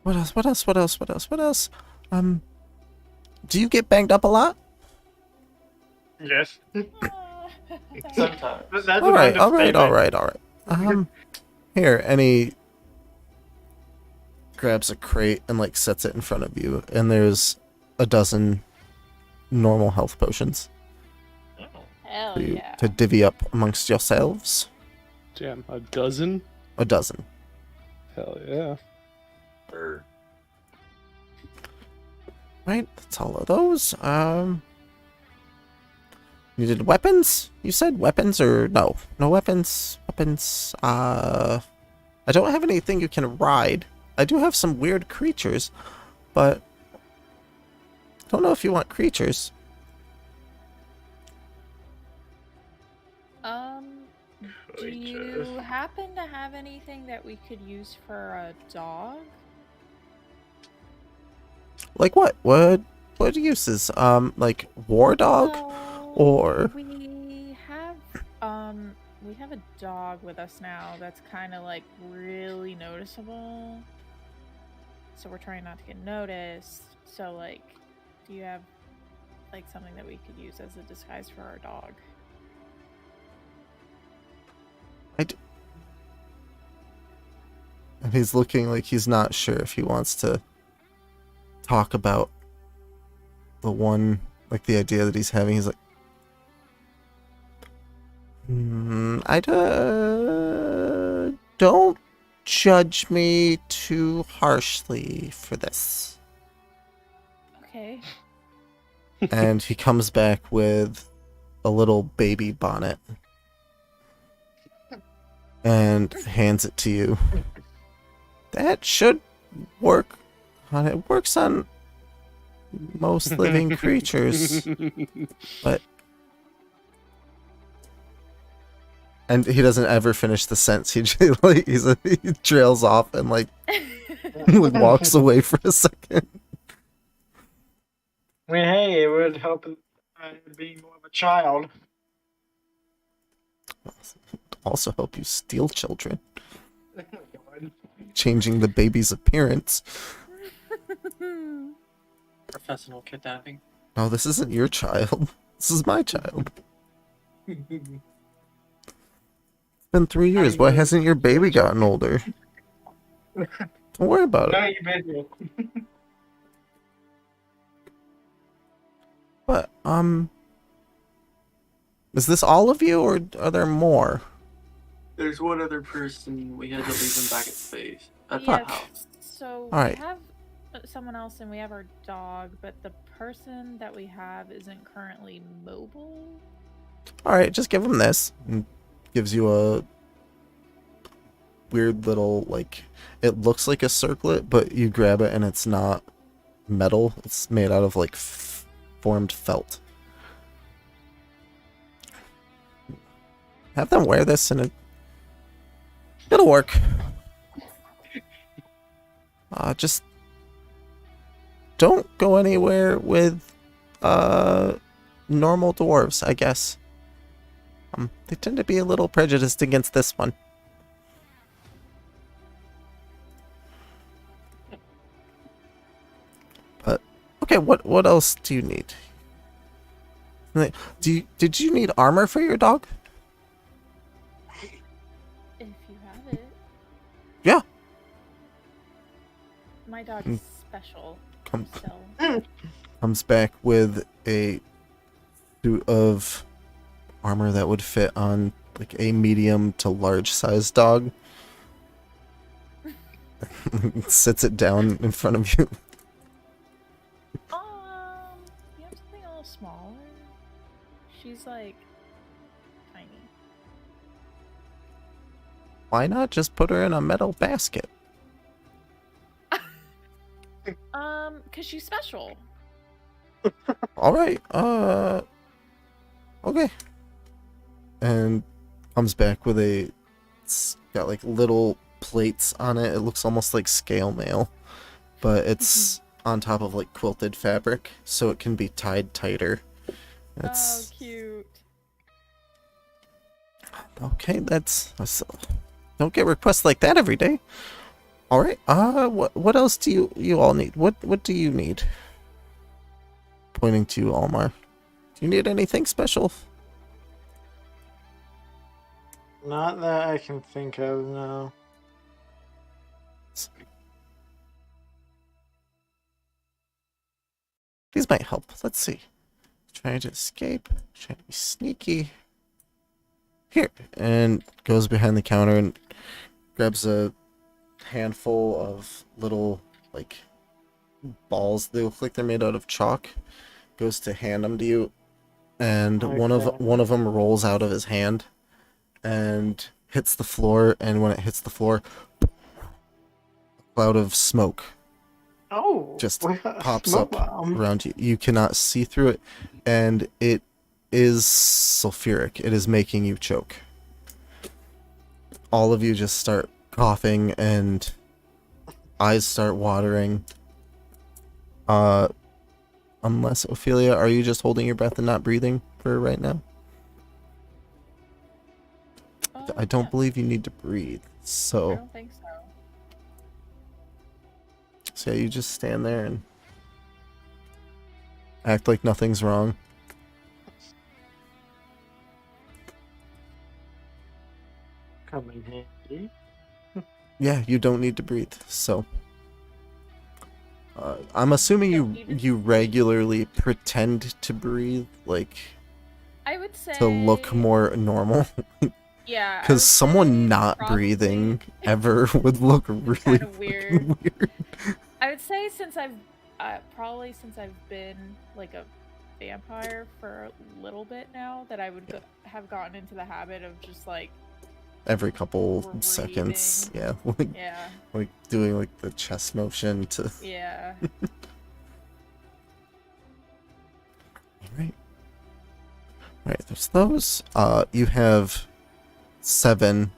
S1: What else? Do you get banged up a lot?
S5: Yes.
S2: Sometimes.
S5: That's
S1: All right. Here, and he grabs a crate and like sets it in front of you, and there's a dozen normal health potions
S4: Hell
S1: for you
S4: yeah.
S1: to divvy up amongst yourselves.
S3: Damn, a dozen?
S1: A dozen.
S3: Hell yeah.
S1: Right, that's all of those. You did weapons? You said weapons or no? No weapons. Weapons. I don't have anything you can ride. I do have some weird creatures, but I don't know if you want creatures.
S4: Do you happen to have anything that we could use for a dog?
S1: Like what? What uses? Like war dog?
S4: Well,
S1: Or
S4: we have a dog with us now that's kind of like really noticeable. So we're trying not to get noticed. So like, do you have like something that we could use as a disguise for our dog?
S1: And he's looking like he's not sure if he wants to talk about the one, like the idea that he's having. He's like, don't judge me too harshly for this.
S4: Okay.
S1: And he comes back with a little baby bonnet and hands it to you. That should work. It works on most living creatures, but... And he doesn't ever finish the sentence. He just, like he trails off and like walks away for a second.
S5: I mean, hey, it would help being more of a child.
S1: Also help you steal children, changing the baby's appearance.
S2: professional kidnapping.
S1: No, this isn't your child. This is my child. It's been 3 years. Why hasn't your baby gotten older? Don't worry about
S5: No,
S1: it.
S5: you busy.
S1: But, is this all of you, or are there more?
S2: There's one other person. We had to leave him back at the base. At the
S4: Yeah,
S2: house.
S4: so
S1: Alright.
S4: we have someone else and we have our dog, but the person that we have isn't currently mobile.
S1: Alright, just give him this. And gives you a weird little, like, it looks like a circlet, but you grab it and it's not metal. It's made out of, like, formed felt. Have them wear this and it'll work. Just don't go anywhere with normal dwarves, I guess. They tend to be a little prejudiced against this one. But okay, what else do you need? Did you need armor for your dog?
S4: If you have it.
S1: Yeah.
S4: My dog's special.
S1: Come
S4: So
S1: comes back with a suit of armor that would fit on like a medium to large sized dog. Sits it down in front of you.
S4: you have something a little smaller. She's like tiny.
S1: Why not just put her in a metal basket?
S4: Cause she's special.
S1: All right. Okay. And comes back with it's got like little plates on it. It looks almost like scale mail, but it's on top of like quilted fabric, so it can be tied tighter.
S4: Oh, cute.
S1: Okay. That's don't get requests like that every day. All right. What else do you all need? What do you need? Pointing to you, Almar. Do you need anything special?
S5: Not that I can think of, no.
S1: These might help. Let's see. Trying to escape. Trying to be sneaky. Here. And goes behind the counter and grabs a handful of little, like, balls. They look like they're made out of chalk. Goes to hand them to you. And one of them rolls out of his hand and hits the floor. And when it hits the floor, a cloud of smoke just pops up around you. You cannot see through it, and it is sulfuric. It is making you choke. All of you just start coughing, and eyes start watering. Unless, Ophelia, are you just holding your breath and not breathing for right now? I don't
S4: Yeah.
S1: believe you need to breathe,
S4: I
S1: so...
S4: don't think so.
S1: So yeah, you just stand there and act like nothing's wrong.
S5: Come in handy.
S1: Yeah, you don't need to breathe. So I'm assuming you regularly pretend to breathe, like
S4: I would say
S1: to look more normal.
S4: Yeah.
S1: Because someone not breathing ever would look really
S4: kind of weird.
S1: weird.
S4: I would say since I've been like a vampire for a little bit now, that I would have gotten into the habit of just like
S1: Every couple
S4: breathing.
S1: seconds, yeah,
S4: Yeah.
S1: like doing like the chest motion to.
S4: Yeah.
S1: Alright. Alright, there's those. You have 7,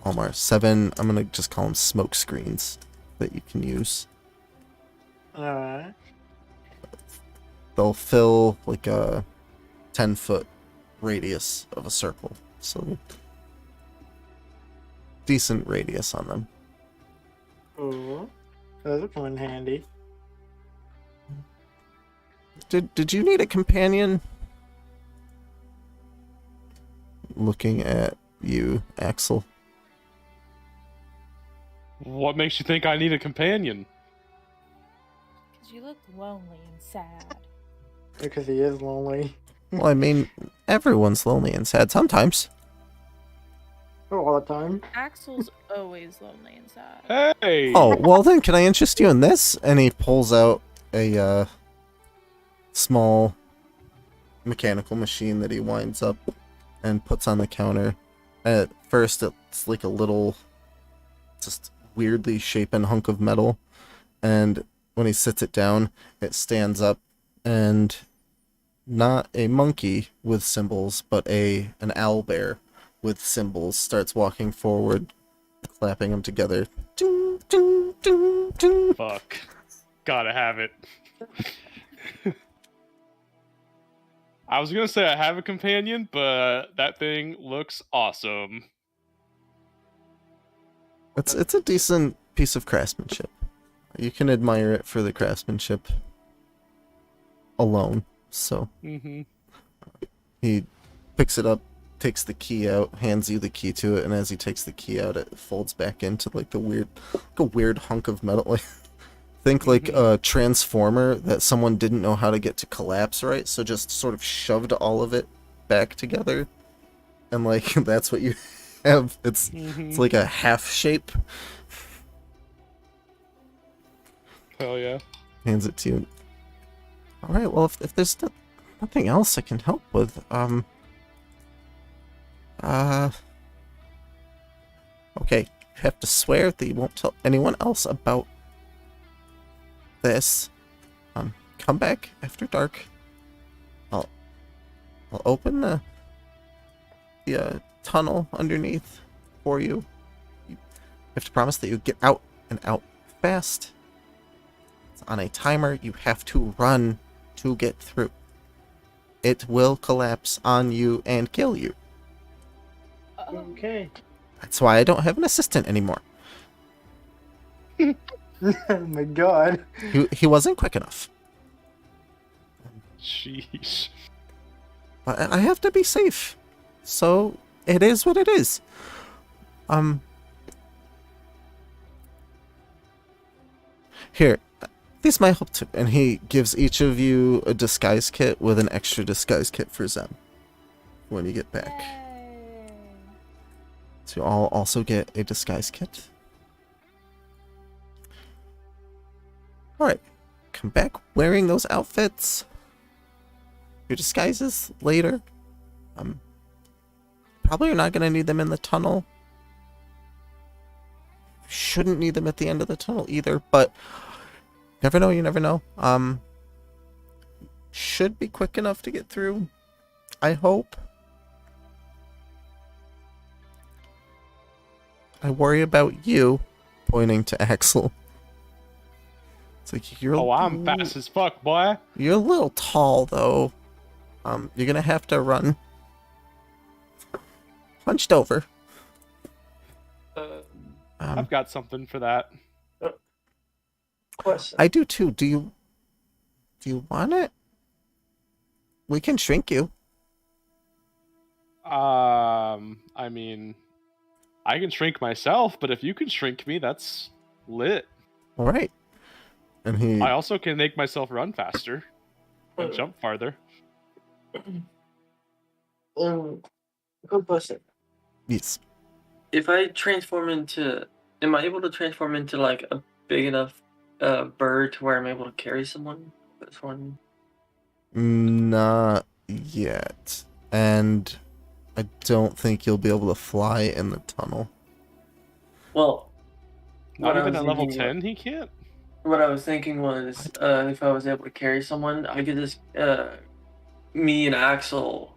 S1: Omar. 7, I'm gonna just call them smoke screens that you can use.
S5: Alright.
S1: They'll fill like a 10-foot radius of a circle. So, decent radius on them.
S5: Cool. Those will come in handy.
S1: Did you need a companion? Looking at you, Axel.
S3: What makes you think I need a companion?
S4: Because you look lonely and sad.
S5: Because he is lonely.
S1: Well, I mean, everyone's lonely and sad sometimes.
S5: Oh, all the time.
S4: Axel's always lonely and sad.
S3: Hey!
S1: Oh, well then, can I interest you in this? And he pulls out a small mechanical machine that he winds up and puts on the counter. At first, it's like a little, just weirdly shapen hunk of metal. And when he sits it down, it stands up, and not a monkey with symbols, but an owlbear with symbols starts walking forward, clapping them together. Ding, ding, ding, ding.
S3: Fuck. Gotta have it. I was gonna say I have a companion, but that thing looks awesome.
S1: It's a decent piece of craftsmanship. You can admire it for the craftsmanship alone. So
S3: Mm-hmm.
S1: he picks it up, takes the key out, hands you the key to it, and as he takes the key out, it folds back into like a weird hunk of metal. Like, think like a transformer that someone didn't know how to get to collapse right, so just sort of shoved all of it back together, and like that's what you have. It's like a half shape.
S3: Hell yeah.
S1: Hands it to you. All right. Well, if there's nothing else I can help with, okay. You have to swear that you won't tell anyone else about this. Come back after dark. I'll open the tunnel underneath for you. You have to promise that you get out and out fast. It's on a timer. You have to run to get through. It will collapse on you and kill you.
S5: Okay.
S1: That's why I don't have an assistant anymore.
S5: Oh my god.
S1: He wasn't quick enough.
S3: Sheesh.
S1: But I have to be safe. So it is what it is. Here, these might help too. And he gives each of you a disguise kit with an extra disguise kit for Zen when you get back.
S4: Yay.
S1: So you all also get a disguise kit. Alright, come back wearing those outfits. Your disguises later. Probably you're not going to need them in the tunnel. Shouldn't need them at the end of the tunnel either, but never know, you never know. Should be quick enough to get through, I hope. I worry about you, pointing to Axel. It's like you're.
S3: Oh, I'm fast as fuck, boy.
S1: You're a little tall though. You're gonna have to run hunched over.
S3: I've got something for that.
S2: Question.
S1: I do too. Do you want it? We can shrink you.
S3: I mean, I can shrink myself, but if you can shrink me, that's lit.
S1: All right. And he.
S3: I also can make myself run faster and jump farther.
S2: Good question.
S1: Yes.
S2: If I transform into, am I able to transform into like a big enough bird to where I'm able to carry someone? This one.
S1: Not yet. And I don't think you'll be able to fly in the tunnel.
S2: Well,
S3: Not
S2: what I
S3: even
S2: was
S3: at level
S2: thinking
S3: 10, he can't?
S2: What I was thinking was, if I was able to carry someone, I could just, me and Axel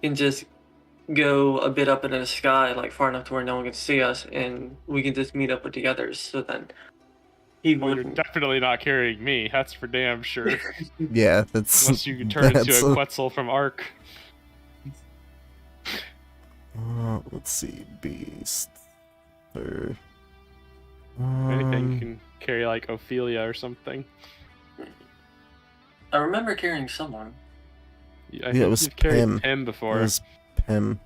S2: can just go a bit up into the sky, like far enough to where no one can see us, and we can just meet up with the others. So then he
S3: Well, you're
S2: would.
S3: definitely not carrying me. That's for damn sure.
S1: Yeah, that's.
S3: Unless you can turn into
S1: that's
S3: a Quetzal from Ark.
S1: Let's see, beast. Or,
S3: If anything, you can carry like Ophelia or something.
S2: I remember carrying someone.
S3: I
S1: Yeah,
S3: think
S1: it was
S3: you've carried
S1: Pim.
S3: Pim
S1: It
S3: before.
S1: was Pim.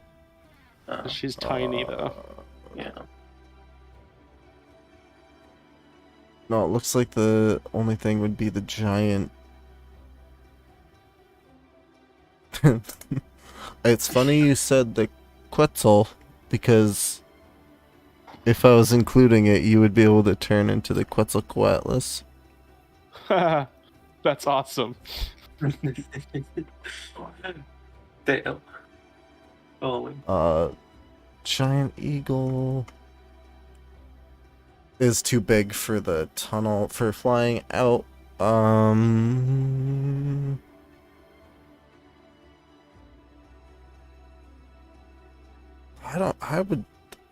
S2: Oh,
S3: She's tiny though.
S2: yeah.
S1: No, it looks like the only thing would be the giant. It's funny you said the Quetzal, because if I was including it, you would be able to turn into the Quetzalcoatlus.
S3: That's awesome.
S2: Damn. Oh,
S1: Giant eagle is too big for the tunnel for flying out. I would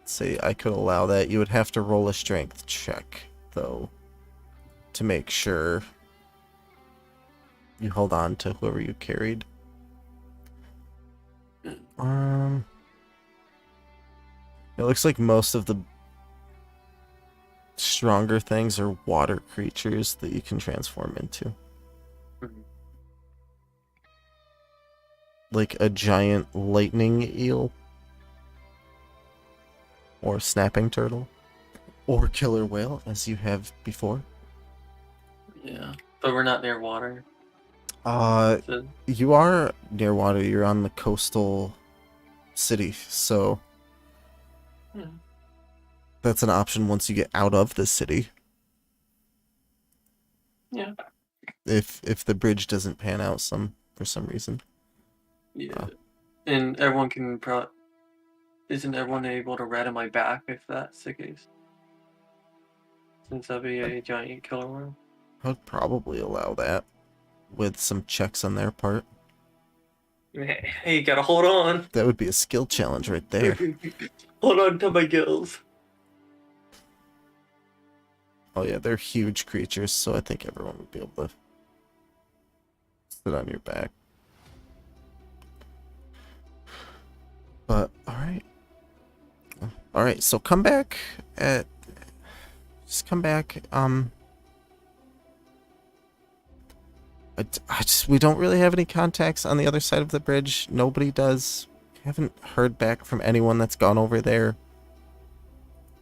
S1: say I could allow that. You would have to roll a strength check though to make sure you hold on to whoever you carried. It looks like most of the stronger things are water creatures that you can transform into. Like a giant lightning eel. Or snapping turtle. Or killer whale, as you have before.
S2: Yeah, but we're not near water. So,
S1: You are near water. You're on the coastal city, so that's an option once you get out of the city.
S2: yeah.
S1: If the bridge doesn't pan out for some reason.
S2: Yeah. And everyone can isn't everyone able to ride on my back if that's the case? Since I'll be a giant killer whale.
S1: I'd probably allow that with some checks on their part.
S2: Hey, you gotta hold on.
S1: That would be a skill challenge right there.
S2: Hold on to my gills.
S1: Oh yeah, they're huge creatures, so I think everyone would be able to sit on your back. But alright, so come back just come back. We don't really have any contacts on the other side of the bridge. Nobody does. Haven't heard back from anyone that's gone over there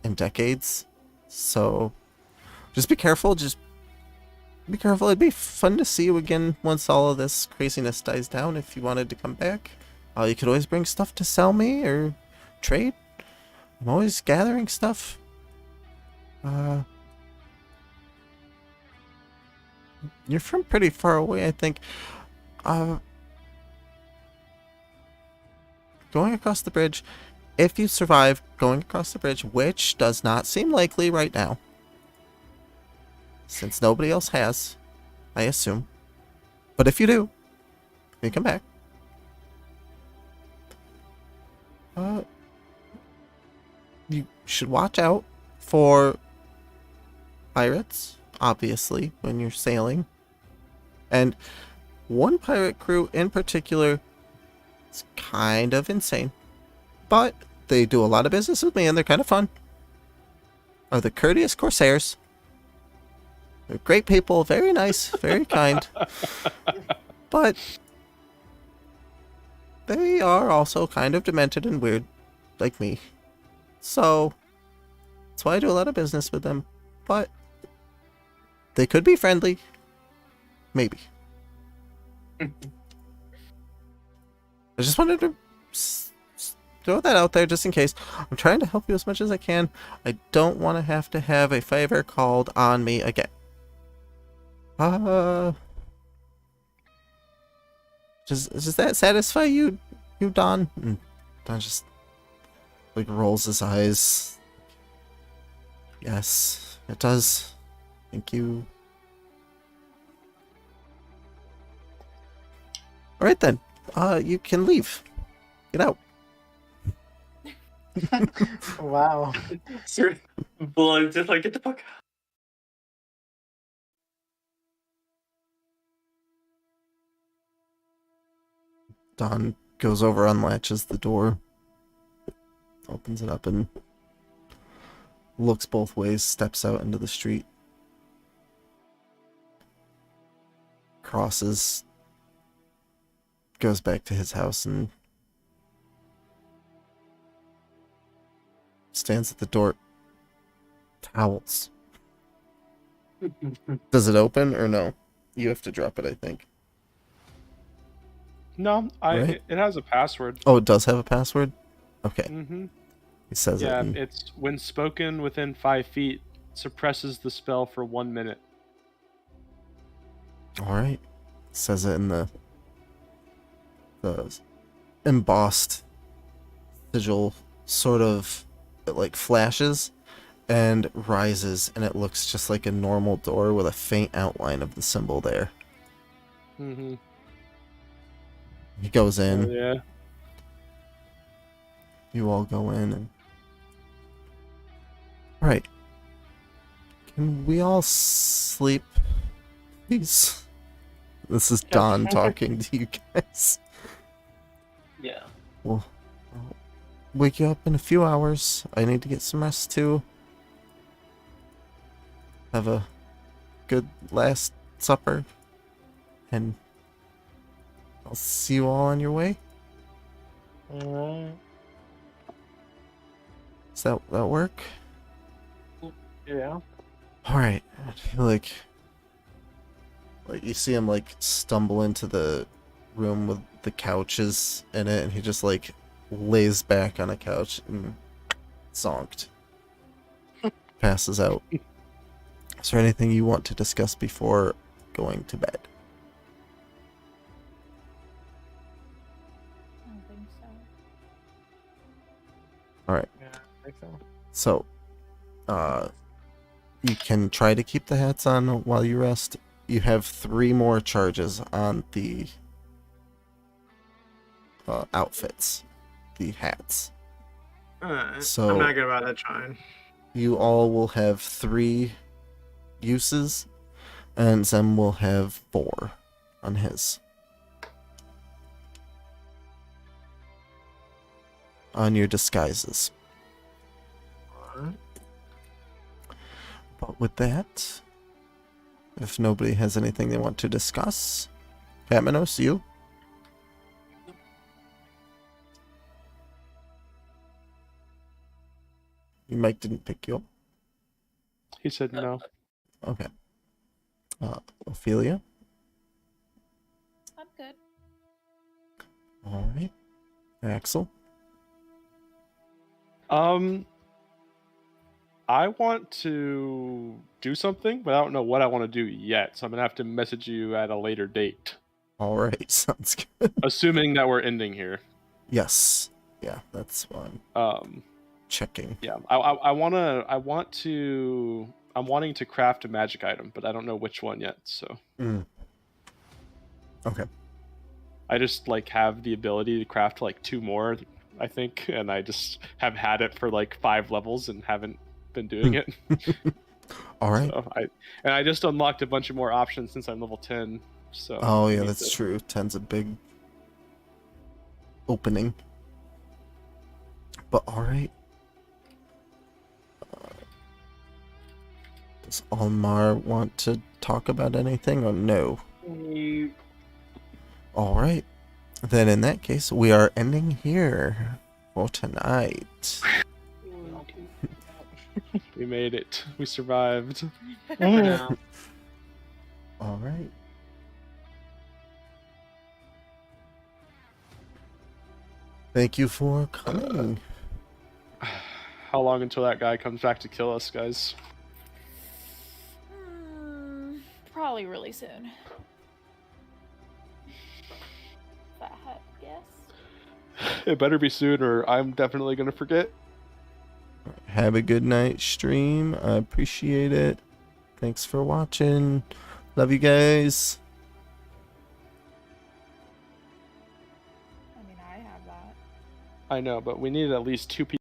S1: in decades. So just be careful. Just be careful. It'd be fun to see you again once all of this craziness dies down. If you wanted to come back, you could always bring stuff to sell me or trade. I'm always gathering stuff. You're from pretty far away, I think. Going across the bridge, if you survive going across the bridge, which does not seem likely right now, since nobody else has, I assume. But if you do, you come back. You should watch out for pirates, obviously, when you're sailing. And one pirate crew in particular is kind of insane. But they do a lot of business with me and they're kind of fun. Are the Courteous Corsairs. They're great people, very nice, very kind. But they are also kind of demented and weird, like me. So that's why I do a lot of business with them. But they could be friendly. Maybe. I just wanted to throw that out there just in case. I'm trying to help you as much as I can. I don't want to have a favor called on me again. Does that satisfy you, Don? And Don just like rolls his eyes. Yes, it does. Thank you. All right then. You can leave. Get out.
S5: Wow.
S2: Sir, blood just like get the fuck out.
S1: Don goes over, unlatches the door, opens it up, and looks both ways, steps out into the street. crosses, goes back to his house, and stands at the door. Towels. Does it open or no? You have to drop it, I think.
S3: No,
S1: Right?
S3: it has a password.
S1: Oh, it does have a password? Okay.
S3: Mm-hmm.
S1: He says
S3: Yeah,
S1: it. And
S3: it's when spoken within 5 feet, suppresses the spell for 1 minute.
S1: all right. Says it in the embossed sigil, sort of, it like flashes and rises, and it looks just like a normal door with a faint outline of the symbol there.
S3: Mm-hmm.
S1: He goes in.
S3: Oh, yeah.
S1: You all go in and... Right. Can we all sleep, please? This is Don talking to you guys.
S2: Yeah.
S1: Well, I'll wake you up in a few hours. I need to get some rest too. Have a good last supper. And I'll see you all on your way.
S5: Alright.
S1: Does that work?
S5: Yeah.
S1: Alright. I feel like you see him like stumble into the room with the couches in it, and he just like lays back on a couch and zonked. Passes out. Is there anything you want to discuss before going to bed?
S4: I don't think so.
S1: Alright.
S5: Yeah, I think so.
S1: So, you can try to keep the hats on while you rest. You have 3 more charges on the outfits, the hats.
S5: Alright.
S1: So-
S5: I'm not good about that trying.
S1: You all will have 3 uses, and Zem will have 4 on his. On your disguises.
S5: Alright.
S1: But with that, if nobody has anything they want to discuss, Patmanos, you? Your mic didn't pick you up.
S3: He said no.
S1: Okay. Ophelia?
S4: I'm good.
S1: Alright. Axel?
S3: I want to do something, but I don't know what I want to do yet, so I'm gonna have to message you at a later date.
S1: Alright, sounds good.
S3: Assuming that we're ending here.
S1: Yes. Yeah, that's what I'm checking.
S3: Yeah, I'm wanting to craft a magic item, but I don't know which one yet, so.
S1: Okay.
S3: I just like have the ability to craft like 2 more, I think, and I just have had it for like 5 levels and haven't been doing it.
S1: Alright.
S3: So I just unlocked a bunch of more options since I'm level 10. So
S1: Oh
S3: I
S1: yeah,
S3: need
S1: that's
S3: to-
S1: true. 10's a big opening. But alright. Does Almar want to talk about anything or no? Alright. Then in that case, we are ending here for tonight.
S3: We made it. We survived.
S5: Mm.
S1: Alright. Thank you for coming.
S3: How long until that guy comes back to kill us, guys?
S4: Probably really soon. That help, yes.
S3: It better be soon, or I'm definitely gonna forget.
S1: Have a good night stream. I appreciate it. Thanks for watching. Love you guys.
S4: I mean, I have that.
S3: I know, but we need at least 2 people.